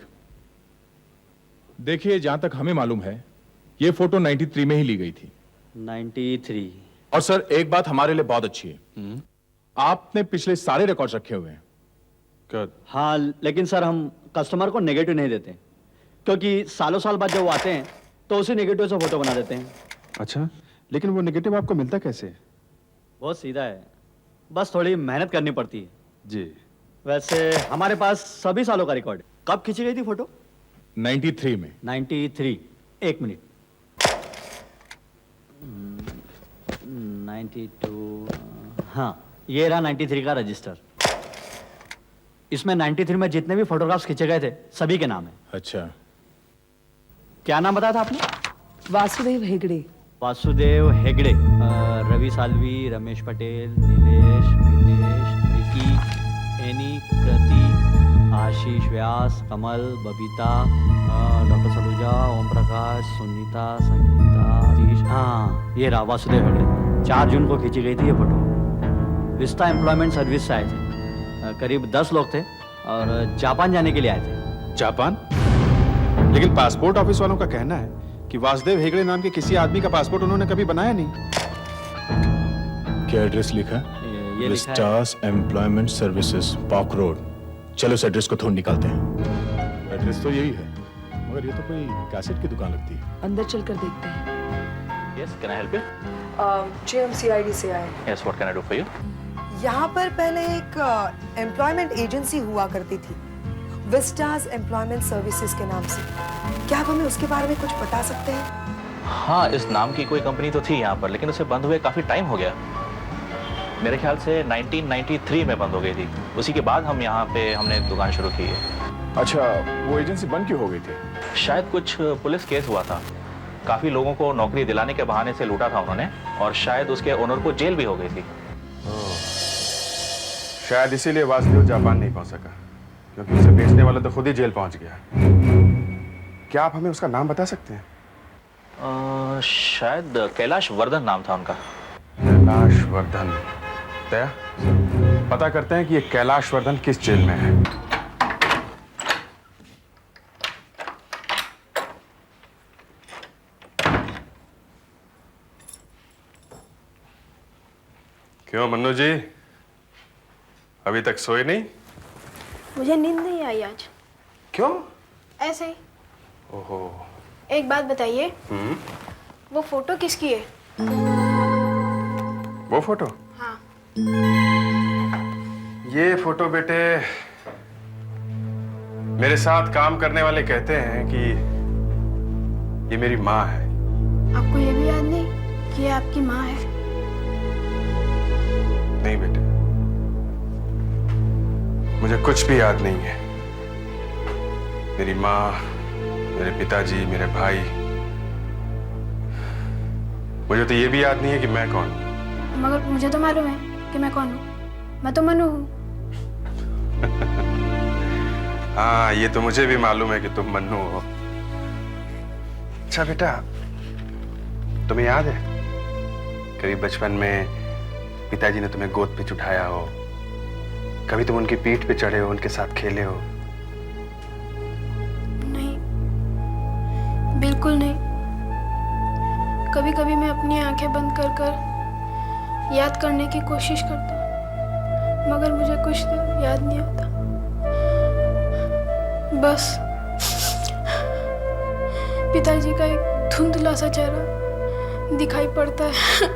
देखिए, जहां तक हमें मालूम है, ये फोटो 93 में ही ली गई थी। 93। और सर, एक बात हमारे लिए बहुत अच्छी है, आपने पिछले सारे रिकॉर्ड्स रखे हुए हैं। हाँ, लेकिन सर हम कस्टमर को नेगेटिव नहीं देते, क्योंकि सालों साल बाद जब वो आते हैं तो उसी नेगेटिव से फोटो बना देते हैं। अच्छा, लेकिन वो नेगेटिव आपको मिलता कैसे? बहुत सीधा है, बस थोड़ी मेहनत करनी पड़ती है। जी। वैसे हमारे पास सभी सालों का रिकॉर्ड है। कब खींची गई थी फोटो? 93 में। 93। एक मिनट। 92। हाँ, ये रहा 93 का रजिस्टर। इसमें 93 में जितने भी फोटोग्राफ्स खींचे गए थे, सभी के नाम है। अच्छा। क्या नाम बताया था आपने? वासुदेव हेगड़े। वासुदेव हेगड़े। रवि सालवी, रमेश पटेल, नीलेश, मितेश, रिकी, एनी, कृति, आशीष व्यास, कमल, बबीता, डॉक्टर सलूजा, ओम प्रकाश, सुनीता, संगीता, सतीश। हाँ, ये रहा वासुदेव हेगड़े। 4 जून को खींची गई थी ये फोटो। विस्टा एम्प्लॉयमेंट सर्विस से आए थे। करीब 10 लोग थे और जापान जाने के लिए आए थे। जापान? लेकिन पासपोर्ट ऑफिस वालों का कहना है कि वासुदेव हेगड़े नाम के किसी आदमी का पासपोर्ट उन्होंने कभी बनाया नहीं। क्या एड्रेस लिखा है? ये Vistas employment services, park road. चलो इस एड्रेस को ढूंढ निकालते हैं। एड्रेस तो यही है, मगर ये तो कोई कैसेट की दुकान लगती है। अंदर चलकर देखते हैं। Yes, can I help you? जी, हम CID से आए। Yes, what can I do for you? यहाँ पर पहले एक एम्प्लॉयमेंट एजेंसी हुआ करती थी, विस्टास एम्प्लॉयमेंट सर्विसेज के नाम से। क्या आप हमें उसके बारे में कुछ बता सकते हैं? हाँ, इस नाम की कोई कंपनी तो थी यहाँ पर, लेकिन उसे बंद हुए काफी टाइम हो गया। मेरे ख्याल से 1993 में बंद हो गई थी। उसी के बाद हम यहाँ पे हमने दुकान शुरू की है। अच्छा, वो एजेंसी बंद क्यों हो गई थी? शायद कुछ पुलिस केस हुआ था। काफी लोगों को नौकरी दिलाने के बहाने से लूटा था उन्होंने, और शायद उसके ओनर को जेल भी हो गई थी। शायद इसीलिए वासुदेव जापान नहीं पहुंच सका, क्योंकि उसे बेचने वाला तो खुद ही जेल पहुंच गया। क्या आप हमें उसका नाम बता सकते हैं? शायद कैलाश वर्धन नाम था उनका। कैलाश वर्धन। दया, पता करते हैं कि ये कैलाश वर्धन किस जेल में है। क्यों मन्नू जी, अभी तक सोए नहीं? मुझे नींद नहीं आई आज। क्यों? ऐसे ही। ओहो। एक बात बताइए, वो फोटो किसकी है? वो फोटो? हाँ। ये फोटो बेटे मेरे साथ काम करने वाले कहते हैं कि ये मेरी माँ है। आपको ये भी याद नहीं कि ये आपकी माँ है? नहीं बेटे, मुझे कुछ भी याद नहीं है। मेरी माँ, मेरे पिताजी, मेरे भाई, मुझे तो ये भी याद नहीं है कि मैं कौन हूं। मगर मुझे तो मालूम है कि मैं कौन हूँ। मैं तो मनु हूँ। हाँ, ये तो मुझे भी मालूम है कि तुम मन्नू हो। अच्छा बेटा, तुम्हें याद है कभी बचपन में पिताजी ने तुम्हें गोद पे उठाया हो, कभी तुम उनकी पीठ पे चढ़े हो, उनके साथ खेले हो? नहीं, बिल्कुल नहीं। कभी कभी मैं अपनी आंखें बंद कर कर याद करने की कोशिश करता हूँ, मगर मुझे कुछ तो याद नहीं आता। बस पिताजी का एक धुंधला सा चेहरा दिखाई पड़ता है।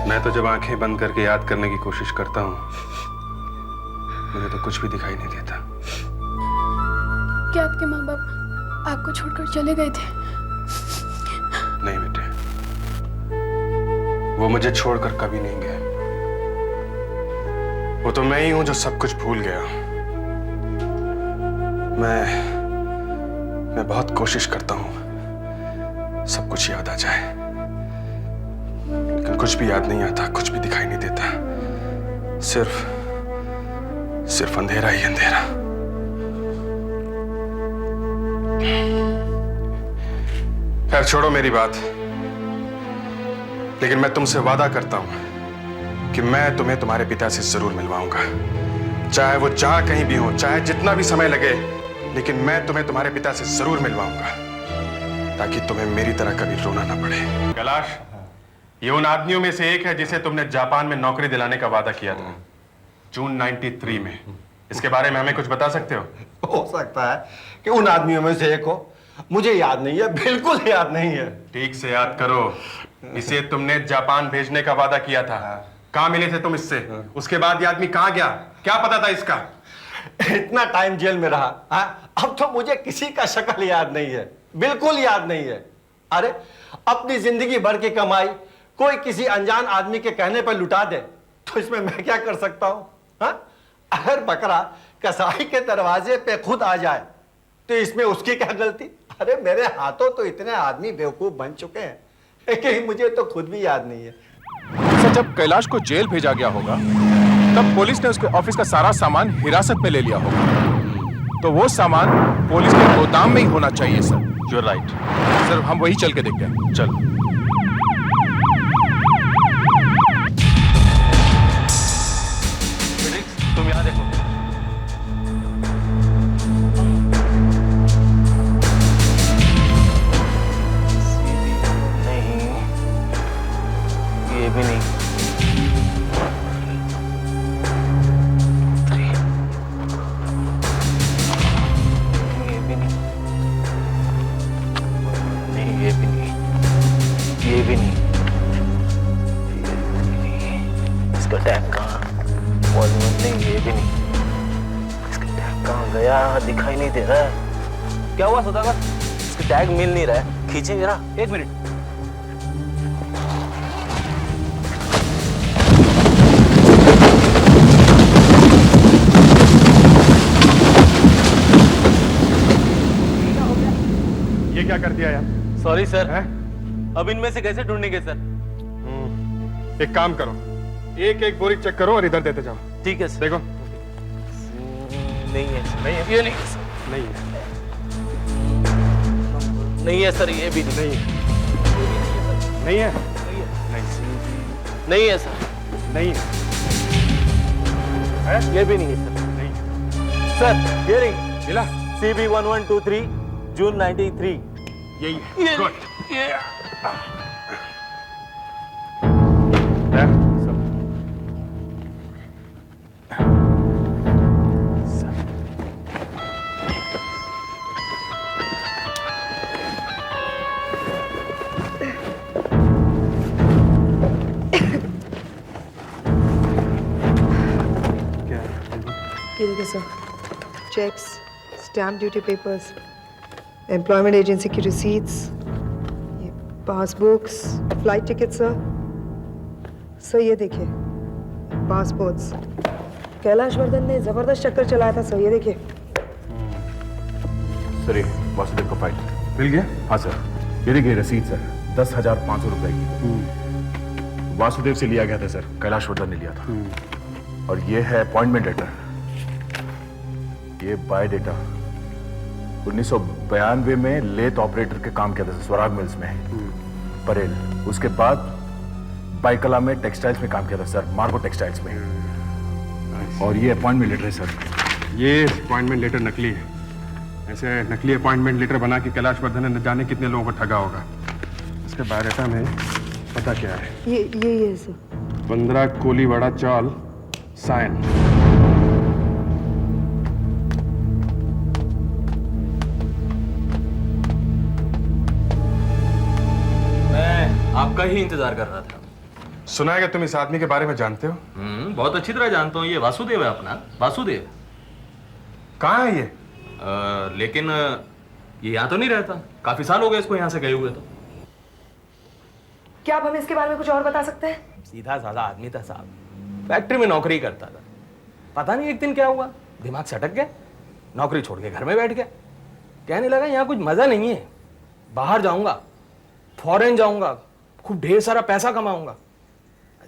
मैं तो जब आंखें बंद करके याद करने की कोशिश करता हूँ, मुझे तो कुछ भी दिखाई नहीं देता। क्या आपके माँ बाप आपको छोड़कर चले गए थे? नहीं बेटे, वो मुझे छोड़कर कभी नहीं गए। वो तो मैं ही हूं जो सब कुछ भूल गया। मैं बहुत कोशिश करता हूं सब कुछ याद आ जाए, लेकिन कुछ भी याद नहीं आता, कुछ भी दिखाई नहीं देता। सिर्फ अंधेरा ही अंधेरा। खैर छोड़ो मेरी बात, लेकिन मैं तुमसे वादा करता हूं कि मैं तुम्हें तुम्हारे पिता से जरूर मिलवाऊंगा। चाहे वो जहां कहीं भी हो, चाहे जितना भी समय लगे, लेकिन मैं तुम्हें तुम्हारे पिता से जरूर मिलवाऊंगा, ताकि तुम्हें मेरी तरह कभी रोना ना पड़े। कैलाश, ये उन आदमियों में से एक है जिसे तुमने जापान में नौकरी दिलाने का वादा किया था जून 93 में। इसके बारे में हमें कुछ बता सकते हो? हो सकता है कि उन आदमियों में से एक हो। मुझे याद नहीं है, बिल्कुल याद नहीं है। ठीक से याद करो। इसे तुमने जापान भेजने का वादा किया था। कहां मिले थे तुम इससे? उसके बाद ये आदमी कहां गया? क्या पता था इसका? इतना टाइम जेल में रहा, अब तो मुझे किसी का शक्ल याद नहीं है, बिल्कुल याद नहीं है। अरे अपनी जिंदगी भर की कमाई कोई किसी अनजान आदमी के कहने पर लुटा दे तो इसमें मैं क्या कर सकता हूं? अगर बकरा कसाई के दरवाजे पे खुद आ जाए तो इसमें उसकी क्या गलती? अरे मेरे हाथों तो इतने आदमी बेवकूफ बन चुके हैं कि मुझे तो खुद भी याद नहीं है। सर, जब कैलाश को जेल भेजा गया होगा तब पुलिस ने उसके ऑफिस का सारा सामान हिरासत में ले लिया होगा, तो वो सामान पुलिस के गोदाम में ही होना चाहिए sir. You are right sir, हम वही चल के देखते हैं। चल। तुम यहाँ देखो। नहीं, ये भी नहीं। ये भी नहीं। नहीं, ये भी नहीं। ये भी नहीं। इसका टैग कहाँ? नहीं, ये भी नहीं। इसका टैग कहाँ गया? दिखाई नहीं दे रहा है। क्या हुआ सौदागर? इसका टैग मिल नहीं रहा है। खींचेंगे ना? एक मिनट। ये क्या कर दिया यार? Sorry sir. अब इनमें से कैसे ढूंढेंगे सर? एक काम करो, एक एक बोरी चेक करो और इधर देते जाओ। ठीक है सर। देखो। नहीं है। नहीं है? ये नहीं है सर। नहीं है। नहीं है सर, ये भी नहीं है। नहीं है? नहीं है सर। नहीं है? ये भी नहीं है सर। नहीं सर, हियरिंग मिला? CB 1123 June 93। यही है। गुड। ये ये देखिए sir, cheques, stamp duty papers, employment agency की रिसीट्स, ये पासबुक्स, फ्लाइट टिकट सर ये देखिए, पासपोर्ट्स। कैलाश वर्धन ने जबरदस्त चक्कर चलाया था सर, ये देखिए। सर, ये वासुदेव का फाइल मिल गया? हाँ सर, ये देखिए रसीद सर, 10,500 रुपए की। वासुदेव से लिया गया था सर, कैलाश वर्धन ने लिया था। और ये है अपॉइंटमेंट लेटर, ये बायोडेटा। 1992 में लेथ ऑपरेटर के काम किया था स्वराग मिल्स में परेल। उसके बाद बाइकला में टेक्सटाइल्स में काम किया था सर, मार्को टेक्सटाइल्स में। और ये अपॉइंटमेंट लेटर है सर। ये अपॉइंटमेंट लेटर नकली है। ऐसे नकली अपॉइंटमेंट लेटर बना के कैलाश वर्धन ने न जाने कितने लोगों को ठगा होगा। इसके बायोडाटा में पता क्या है? ये सर। 15 कोलीवाड़ा चौल, साइन। मैं आपका ही इंतजार कर रहा था। सुना है कि तुम इस आदमी के बारे में जानते हो? बहुत अच्छी तरह जानता हूँ। ये वासुदेव है अपना, वासुदेव। कहाँ है ये? लेकिन ये यहाँ तो नहीं रहता। काफी साल हो गए इसको यहाँ से गए हुए। तो क्या आप हमें इसके बारे में कुछ और बता सकते हैं? सीधा साधा आदमी था साहब, फैक्ट्री में नौकरी करता था। पता नहीं एक दिन क्या हुआ, दिमाग सटक गया, नौकरी छोड़ के घर में बैठ गया। कहने लगा यहाँ कुछ मजा नहीं है, बाहर जाऊंगा, फॉरेन जाऊंगा, खूब ढेर सारा पैसा कमाऊंगा।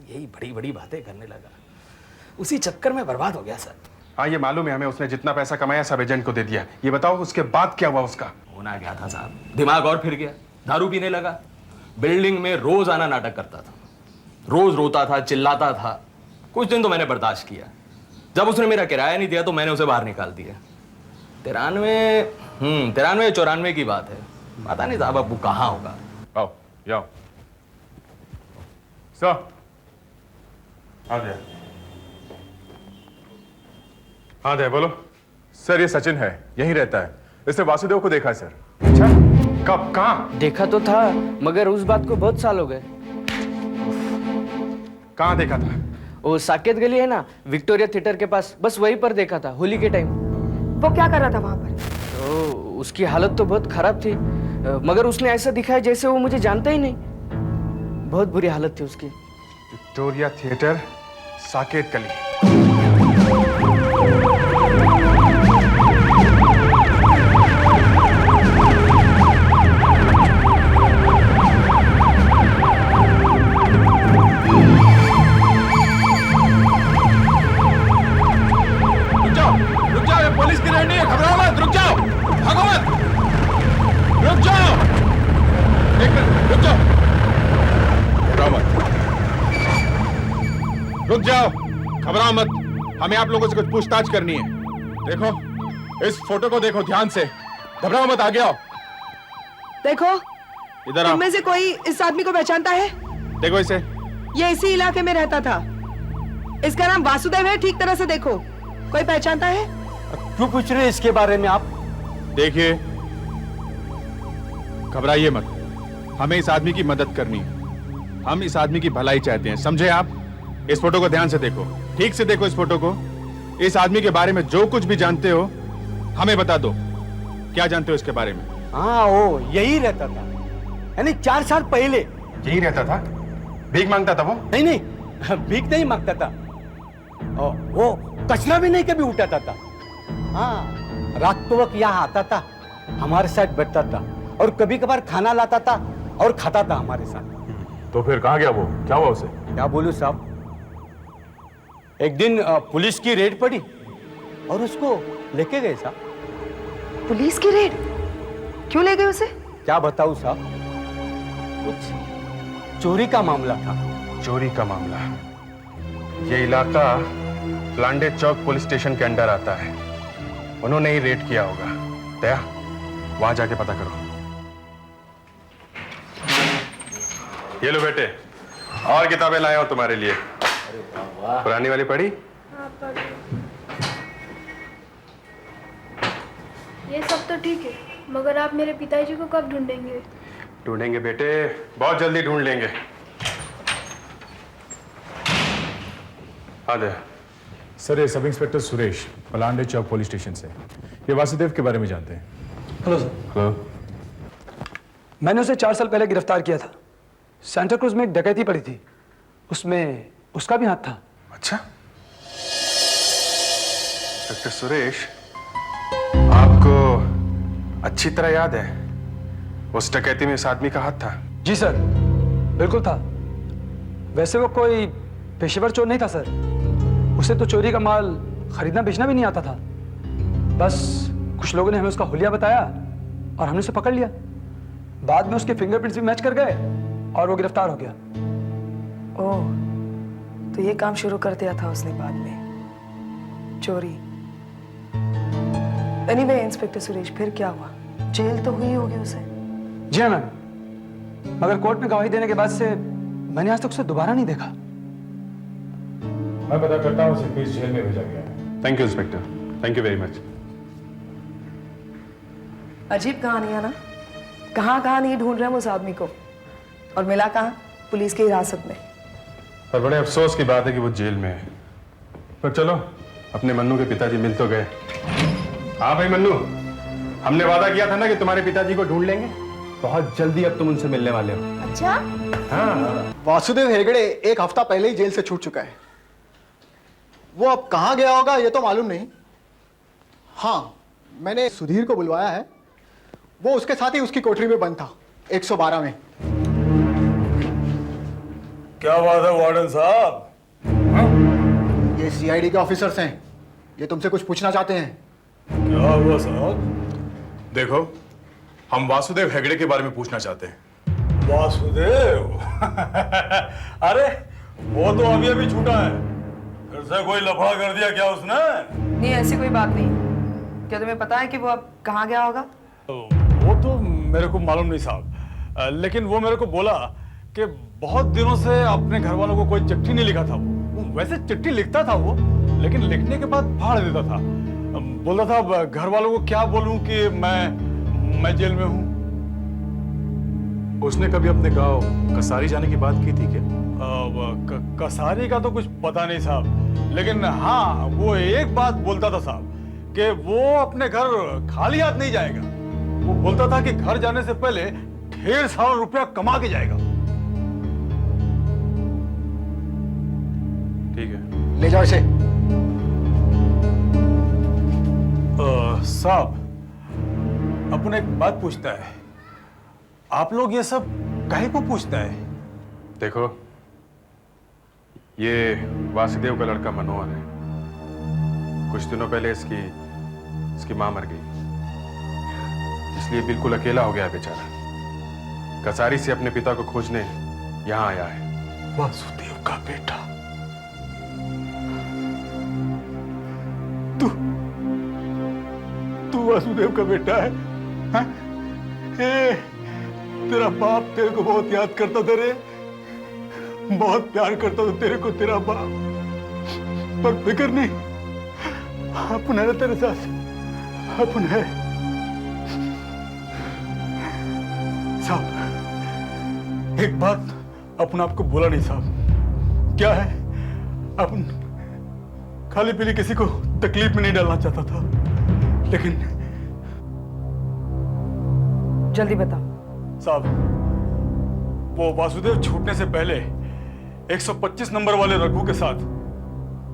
यही बड़ी बड़ी बातें करने लगा। उसी चक्कर में बर्बाद हो गया सर। हाँ, ये मालूम है हमें। उसने जितना पैसा कमाया सब एजेंट को दे दिया। ये बताओ उसके बाद क्या हुआ उसका? होना क्या था साहब, दिमाग और फिर गया, दारू पीने लगा। बिल्डिंग में रोज आना नाटक करता था, रोज रोता था, चिल्लाता था। कुछ दिन तो मैंने बर्दाश्त किया। जब उसने मेरा किराया नहीं दिया तो मैंने उसे बाहर निकाल दिया। 93-94 की बात है। पता नहीं साहब अब वो कहाँ होगा। आओ, जाओ। सर, आ गया। हाँ दे, बोलो। सर, ये सचिन है, यहीं रहता है। इसने वासुदेव को देखा है सर। अच्छा, कब, कहाँ? देखा तो था, मगर उस बात को बहुत साल हो गए। कहाँ देखा था? वो साकेत गली है ना, विक्टोरिया थिएटर के पास, बस वहीं पर देखा था, होली के टाइम। वो क्या कर रहा था वहां पर? तो उसकी हालत तो बहुत खराब थी, मगर उसने ऐसा दिखाया जैसे वो मुझे जानता ही नहीं। बहुत बुरी हालत थी उसकी। विक्टोरिया थिएटर, साकेत गली। रुक जाओ, ये पुलिस की रेड नहीं है, घबराओ मत, रुक जाओ, भागो मत, रुक जाओ, एक मिनट, रुक जाओ, घबराओ मत, रुक जाओ, घबराओ मत। हमें आप लोगों से कुछ पूछताछ करनी है। देखो, इस फोटो को देखो ध्यान से, घबराओ मत, आगे आओ। देखो, इधर आओ। इनमें से कोई इस आदमी को पहचानता है? देखो इसे। ये इसी इलाके में रहता था। इसका नाम वासुदेव है, ठीक तरह से देखो। कोई पहचानता है? क्यों पूछ रहे हैं इसके बारे में आप? देखिए, घबराइए मत, हमें इस आदमी की मदद करनी है। हम इस आदमी की भलाई चाहते हैं, समझे आप? इस फोटो को ध्यान से देखो, ठीक से देखो इस फोटो को। इस आदमी के बारे में जो कुछ भी जानते हो हमें बता दो। क्या जानते हो इसके बारे में? हाँ, वो यही रहता था, यानी 4 साल पहले। यही रहता था? भीख मांगता था वो? नहीं, भीख नहीं मांगता था, वो कचरा भी नहीं कभी उठाता था। हाँ, रात को वक्त यहाँ आता था, हमारे साथ बैठता था और कभी कभार खाना लाता था और खाता था हमारे साथ। तो फिर कहाँ गया वो? क्या हुआ उसे? क्या बोलूं साहब, एक दिन पुलिस की रेड पड़ी और उसको लेके गए साहब। पुलिस की रेड? क्यों ले गए उसे? क्या बताऊं साहब, कुछ चोरी का मामला था। चोरी का मामला? ये इलाका लांडे चौक पुलिस स्टेशन के अंडर आता है। उन्होंने ही रेड किया होगा। दया, वहां जाके पता करो। ये लो बेटे, और किताबें लाया हूं तुम्हारे लिए। पुरानी वाली पढ़ी? ये सब तो ठीक है, मगर आप मेरे पिताजी को कब ढूंढेंगे? ढूंढेंगे बेटे, बहुत जल्दी ढूंढ लेंगे। हाँ दया, सर, ये सब इंस्पेक्टर सुरेश पलांडे चौक पुलिस स्टेशन से। ये वासुदेव के बारे में जानते हैं? Hello sir. हेलो। मैंने उसे 4 साल पहले गिरफ्तार किया था। सेंटा क्रूज में एक डकैती पड़ी थी, उसमें उसका भी हाथ था। अच्छा, इंस्पेक्टर सुरेश, आपको अच्छी तरह याद है उस डकैती में इस आदमी का हाथ था? जी सर, बिल्कुल था। वैसे वो कोई पेशेवर चोर नहीं था सर। उसे तो चोरी का माल खरीदना बेचना भी नहीं आता था। बस कुछ लोगों ने हमें उसका हुलिया बताया और हमने उसे पकड़ लिया। बाद में उसके फिंगरप्रिंट्स भी मैच कर गए और वो गिरफ्तार हो गया। ओह, तो ये काम शुरू कर दिया था उसने बाद में, चोरी। एनीवे इंस्पेक्टर सुरेश, फिर क्या हुआ? जेल तो हुई होगी उसे? जी हाँ मैम, मगर कोर्ट में गवाही देने के बाद से मैंने आज तक उसे दोबारा नहीं देखा। मैं पता करता हूँ, उसे किस जेल में भेजा गया है। Thank you inspector, thank you very much. अजीब कहानी है ना, कहाँ कहाँ नहीं ढूंढ रहे हम उस आदमी को, और मिला कहाँ? पुलिस की हिरासत में। पर बड़े अफसोस की बात है कि वो जेल में है। पर चलो, अपने मन्नू के पिताजी मिल तो गए। हाँ भाई मन्नू, हमने वादा किया था ना कि तुम्हारे पिताजी को ढूंढ लेंगे। बहुत जल्दी अब तुम उनसे मिलने वाले हो। अच्छा? हाँ। वासुदेव हेगड़े 1 हफ्ता पहले ही जेल से छूट चुका है। वो अब कहाँ गया होगा ये तो मालूम नहीं। हाँ, मैंने सुधीर को बुलवाया है। वो उसके साथ ही उसकी कोठरी में बंद था, 112 में। क्या बात है वार्डन साहब? ये सीआईडी के ऑफिसर्स हैं, ये तुमसे कुछ पूछना चाहते हैं। क्या हुआ साहब? देखो, हम वासुदेव हेगड़े के बारे में पूछना चाहते हैं। वासुदेव? अरे वो तो अभी अभी छूटा है। फिर से कोई लफड़ा कर दिया क्या उसने? नहीं, ऐसी कोई बात नहीं। क्या तुम्हें पता है कि वो अब कहाँ गया होगा? वो तो मेरे को मालूम नहीं साहब, लेकिन वो मेरे को बोला कि बहुत दिनों से अपने घर वालों को कोई चिट्ठी नहीं लिखा था। वो वैसे चिट्ठी लिखता था वो, लेकिन लिखने के बाद फाड़ देता था। बोलता था घर वालों को क्या बोलूं कि मैं जेल में हूं। उसने कभी अपने गांव कसारी जाने की बात की थी क्या? कसारी का तो कुछ पता नहीं साहब, लेकिन हाँ वो एक बात बोलता था साहब कि वो अपने घर खाली हाथ नहीं जाएगा। वो बोलता था कि घर जाने से पहले ढेर सारा रुपया कमा के जाएगा। ठीक है, ले जाओ इसे। साहब, अपन एक बात पूछता है, आप लोग ये सब काहे को पूछता है? देखो, ये वासुदेव का लड़का मनोहर है। कुछ दिनों पहले इसकी मां मर गई, इसलिए बिल्कुल अकेला हो गया है बेचारा। कसारी से अपने पिता को खोजने यहां आया है। वासुदेव का बेटा? तू वासुदेव का बेटा है? हाँ? तेरा बाप तेरे को बहुत याद करता था रे, बहुत प्यार करता था तेरे को तेरा बाप। पर फिक्र नहीं, अपन है तेरे साथ, अपन है। साहब, एक बात अपन आपको बोला नहीं साहब। क्या है, अपन खाली पीली किसी को तकलीफ में नहीं डालना चाहता था, लेकिन जल्दी बताओ साहब। वो वासुदेव छूटने से पहले 125 नंबर वाले रघु के साथ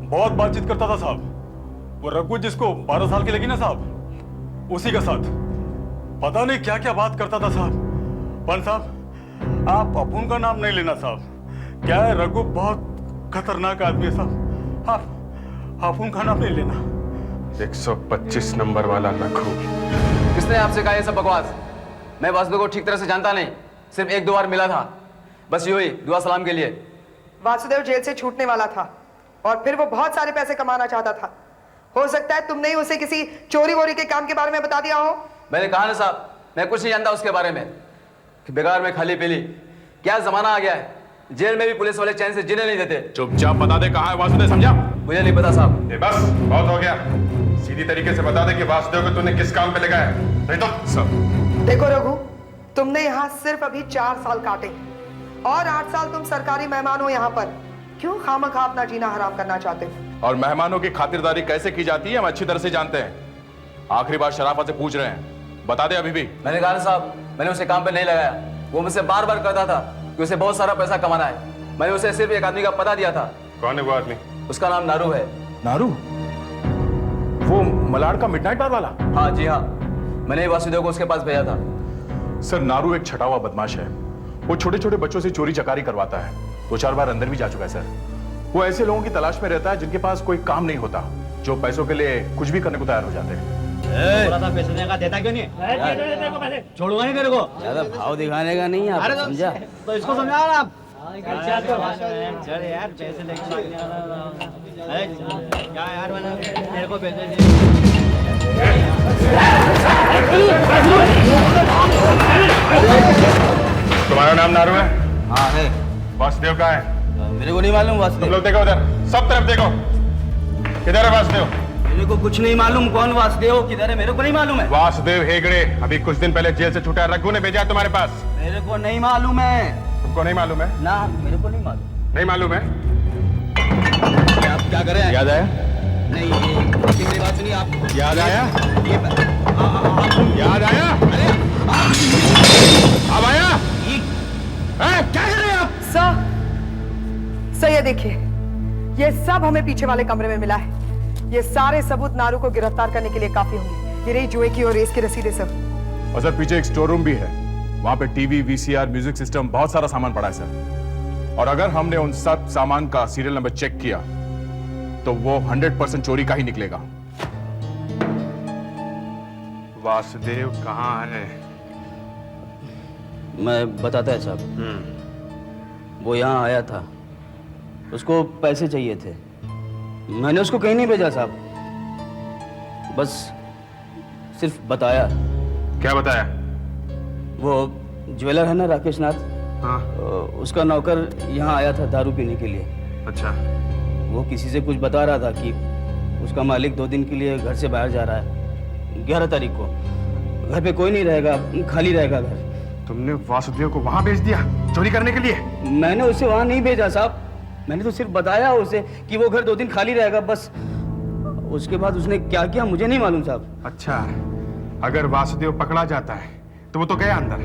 बहुत बातचीत करता था साहब। वो रघु जिसको 12 साल की लगी ना साहब, उसी का साथ पता नहीं क्या क्या बात करता था साहब। पर साहब, आप अपुन का नाम नहीं लेना साहब। क्या है, रघु बहुत खतरनाक आदमी है साहब। आप अपुन का नाम नहीं लेना। 125 नंबर वाला रघु? किसने आपसे कहा ये सब बकवास? मैं वासुदेव को ठीक तरह से जानता नहीं, सिर्फ 1-2 बार मिला था, बस यूं ही दुआ सलाम के लिए। वासुदेव जेल से छूटने वाला था और फिर वो बहुत सारे पैसे कमाना चाहता था। हो सकता है तुमने ही उसे किसी चोरी वोरी के काम के बारे में बता दिया हो। मैंने कहा ना साहब, मैं कुछ नहीं जानता उसके बारे में। बेकार में खाली पीली, क्या जमाना आ गया है, जेल में भी पुलिस वाले चैन से जीने नहीं देते। चुपचाप बता दे कहाँ है वासुदेव, समझा? मुझे नहीं पता साहब। ये बस बहुत हो गया। सीधी तरीके से बता दे कि वासुदेव को तूने किस काम पे लगाया, नहीं तो सब। देखो रघु, तुमने यहाँ सिर्फ अभी 4 साल काटे और 8 साल तुम सरकारी मेहमान हो यहाँ पर। क्यों खामखा अपना जीना हराम करना चाहते हो? और मेहमानों की खातिरदारी कैसे की जाती है हम अच्छी तरह से जानते हैं। आखिरी बार शराफत से पूछ रहे हैं, बता दे अभी भी। मैंने कहा साहब, मैंने उसे काम पे नहीं लगाया। वो मुझसे बार बार कहता था कि उसे बहुत सारा पैसा कमाना है। मैंने उसे सिर्फ एक आदमी का पता दिया था। कौन है वो आदमी? उसका नाम नारू है। नारू? वो मलाड का मिडनाइट बार वाला? हाँ जी हाँ, मैंने वासुदेव को उसके पास भेजा था। सर नारू एक छटा हुआ बदमाश है। वो छोटे छोटे बच्चों से चोरी चकारी करवाता है। 2-4 बार अंदर भी जा चुका है सर। वो ऐसे लोगों की तलाश में रहता है जिनके पास कोई काम नहीं होता, जो पैसों के लिए कुछ भी करने को तैयार हो जाते हैं। पैसे देने का देता क्यों नहीं? छोड़ूंगा नहीं तेरे को। ज्यादा भाव दिखाने का नहीं है, समझा? तो इसको समझाओ आप। चल यार, पैसे लेके क्या यार, मेरे को पैसे दे। तुम्हारा नाम नारू है? हाँ है। वासुदेव का है? मेरे को नहीं मालूम वासुदेव। तुम लोग देखो उधर, सब तरफ देखो। किधर है वासुदेव? मेरे को कुछ नहीं मालूम कौन वासुदेव किधर है, मेरे को नहीं मालूम है। वासुदेव हेगड़े अभी कुछ दिन पहले जेल से छूटा, रघु ने भेजा तुम्हारे पास। मेरे को नहीं मालूम है। तुमको नहीं मालूम है? ना, मेरे को नहीं मालूम। नहीं मालूम है? आप क्या कर रहे हैं? याद आया? नहीं, मेरी बात सुनिए आप। याद आया? ये याद आया? अरे अब आया? क्या कर रहे हैं आप? सर ये देखिए, ये सब हमें पीछे वाले कमरे में मिला है। ये सारे सबूत नारू को गिरफ्तार करने के लिए काफी होंगे। ये रही जुए की और रेस की रसीदें सर। और सर पीछे एक स्टोर रूम भी है, वहां पे टीवी, वीसीआर, म्यूजिक सिस्टम, बहुत सारा सामान पड़ा है सर। और अगर हमने उन सब सामान का सीरियल नंबर चेक किया तो वो 100% चोरी का ही निकलेगा। वासुदेव कहाँ है? मैं बताता है साहब। वो यहाँ आया था, उसको पैसे चाहिए थे। मैंने उसको कहीं नहीं भेजा साहब, बस सिर्फ बताया। क्या बताया? वो ज्वेलर है ना राकेश नाथ, हाँ। उसका नौकर यहाँ आया था दारू पीने के लिए। अच्छा। वो किसी से कुछ बता रहा था कि उसका मालिक 2 दिन के लिए घर से बाहर जा रहा है, 11 तारीख को। घर पे कोई नहीं रहेगा, खाली रहेगा घर। तुमने वासुदेव को वहां भेज दिया चोरी करने के लिए? मैंने उसे वहां नहीं भेजा साहब, मैंने तो सिर्फ बताया उसे कि वो घर 2 दिन खाली रहेगा बस। उसके बाद उसने क्या किया मुझे नहीं मालूम साहब। अच्छा, अगर वासुदेव पकड़ा जाता है तो वो तो गया अंदर,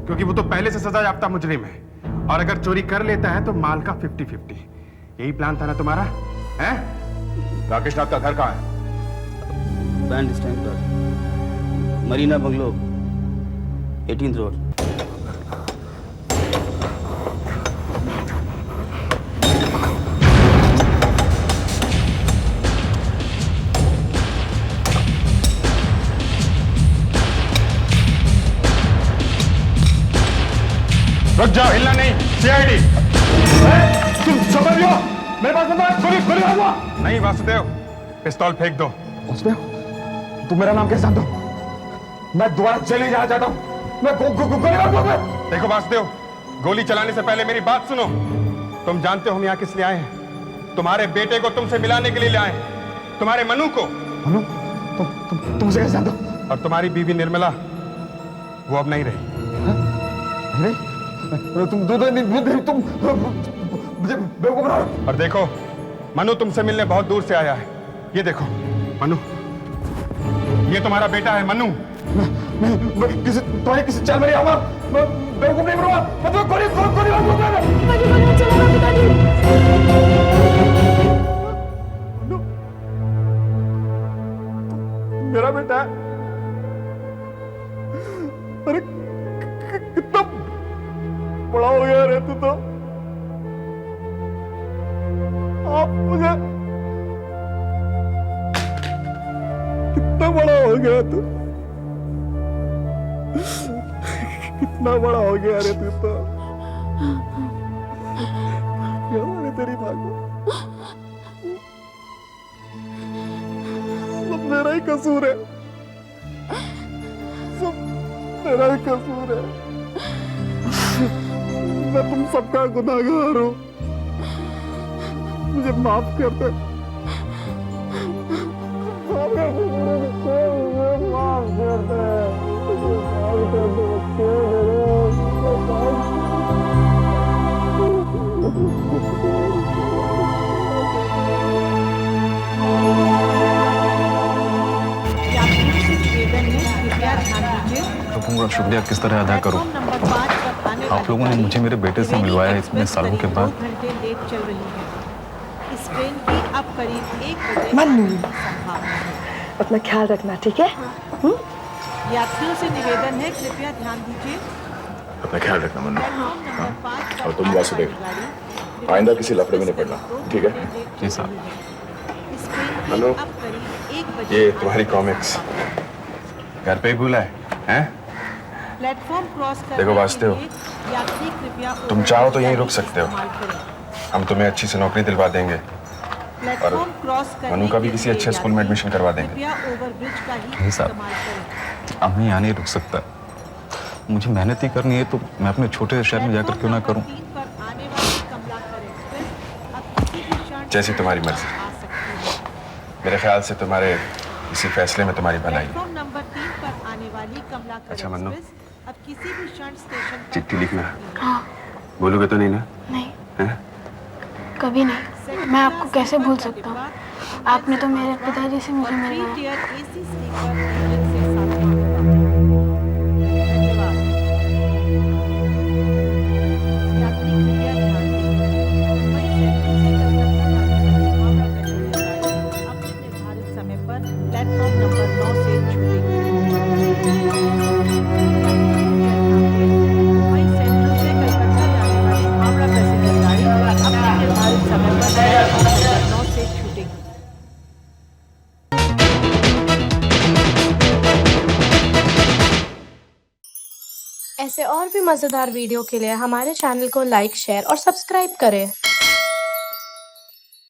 क्योंकि वो तो पहले से सजा याफ्ता मुजरिम है। और अगर चोरी कर लेता है तो माल का 50-50। यही प्लान था ना तुम्हारा? हैं? राकेश नाथ का घर कहाँ है? बैंड स्टैंड पर, मरीना बंगलो, 18th रोड। रुक जाओ, हिलना नहीं। सीआईडी तुम समझ लो, मेरे पास बंदा है, गोली मारो। नहीं वासुदेव, पिस्तौल फेंक दो। वासुदेव, तुम मेरा नाम कैसे जानते हो? मैं दोबारा जेल नहीं जाना चाहता हूं। मैं गोली मारूंगा। देखो वासुदेव, गोली चलाने से पहले मेरी बात सुनो। तुम जानते हो हम यहाँ किस लिए आए हैं? तुम्हारे बेटे को तुमसे मिलाने के लिए आए हैं, तुम्हारे मनु को। मनु? तुम मुझे कैसे जानते हो? और तुम्हारी बीवी निर्मला, वो अब नहीं रही। नहीं? तुम मुझे बेवकूफ बना रहे हो। और देखो, मनु तुमसे मिलने बहुत दूर से आया है। ये देखो मनु, ये तुम्हारा बेटा है मनु। मैं किसी चाल में नहीं आऊंगा। मैं बेवकूफ नहीं बनूंगा। मतलब गोली मेरा बेटा है। अरे कितना बड़ा हो गया रे तू तो। आप मुझे कितना बड़ा हो गया तू, कितना बड़ा हो गया रे तू तो। क्या तेरी माँ को, सब मेरा ही कसूर है, सब मेरा ही कसूर है। मैं तुम सबका गुनाहगार हूं, मुझे माफ कर दे। माफ कर दे, माफ कर दे। पूरा शुक्रिया किस तरह अदा करूं? आप लोगों ने मुझे मेरे बेटे से मिलवाया इतने सालों के बाद। मन्नू, अपना ख्याल रखना, ठीक है? यात्रियों से निवेदन है, कृपया ध्यान दीजिए। अपना ख्याल रखना मन्नू। और तुम वासुदेव, आइंदा किसी लफड़े में नहीं पड़ना, ठीक है? जी साहब। मन्नू, ये तुम्हारी कॉमिक्स घर पे ही भूला है? प्लेटफॉर्म क्रॉस करने देखो वासुदेव, के लिए यात्री कृपया तुम चाहो तो यहीं रुक सकते हो। हम तुम्हें अच्छी से नौकरी दिलवा देंगे और मनु का भी किसी अच्छे स्कूल में एडमिशन करवा देंगे। नहीं साहब, अब मैं यहाँ नहीं रुक सकता। मुझे मेहनत ही करनी है तो मैं अपने छोटे शहर में जाकर क्यों ना करूं? जैसी तुम्हारी मर्जी। मेरे ख्याल से तुम्हारे इसी फैसले में तुम्हारी भलाई है। अच्छा मन्नू, चिट्ठी लिखना बोलोगे तो नहीं ना? नहीं, है? कभी नहीं। मैं आपको कैसे भूल सकता हूँ? आपने तो मेरे पिताजी से मुझे मिलवाया। प्लेटफॉर्म नंबर 9 से छूटेगी। वहीं सेंट्रल से कलकत्ता जाने वाली हावड़ा पैसेंजर गाड़ी अपने निर्धारित समय पर प्लेटफॉर्म नंबर 9 से छूटेगी। ऐसे और भी मज़ेदार वीडियो के लिए हमारे चैनल को लाइक, शेयर और सब्सक्राइब करें।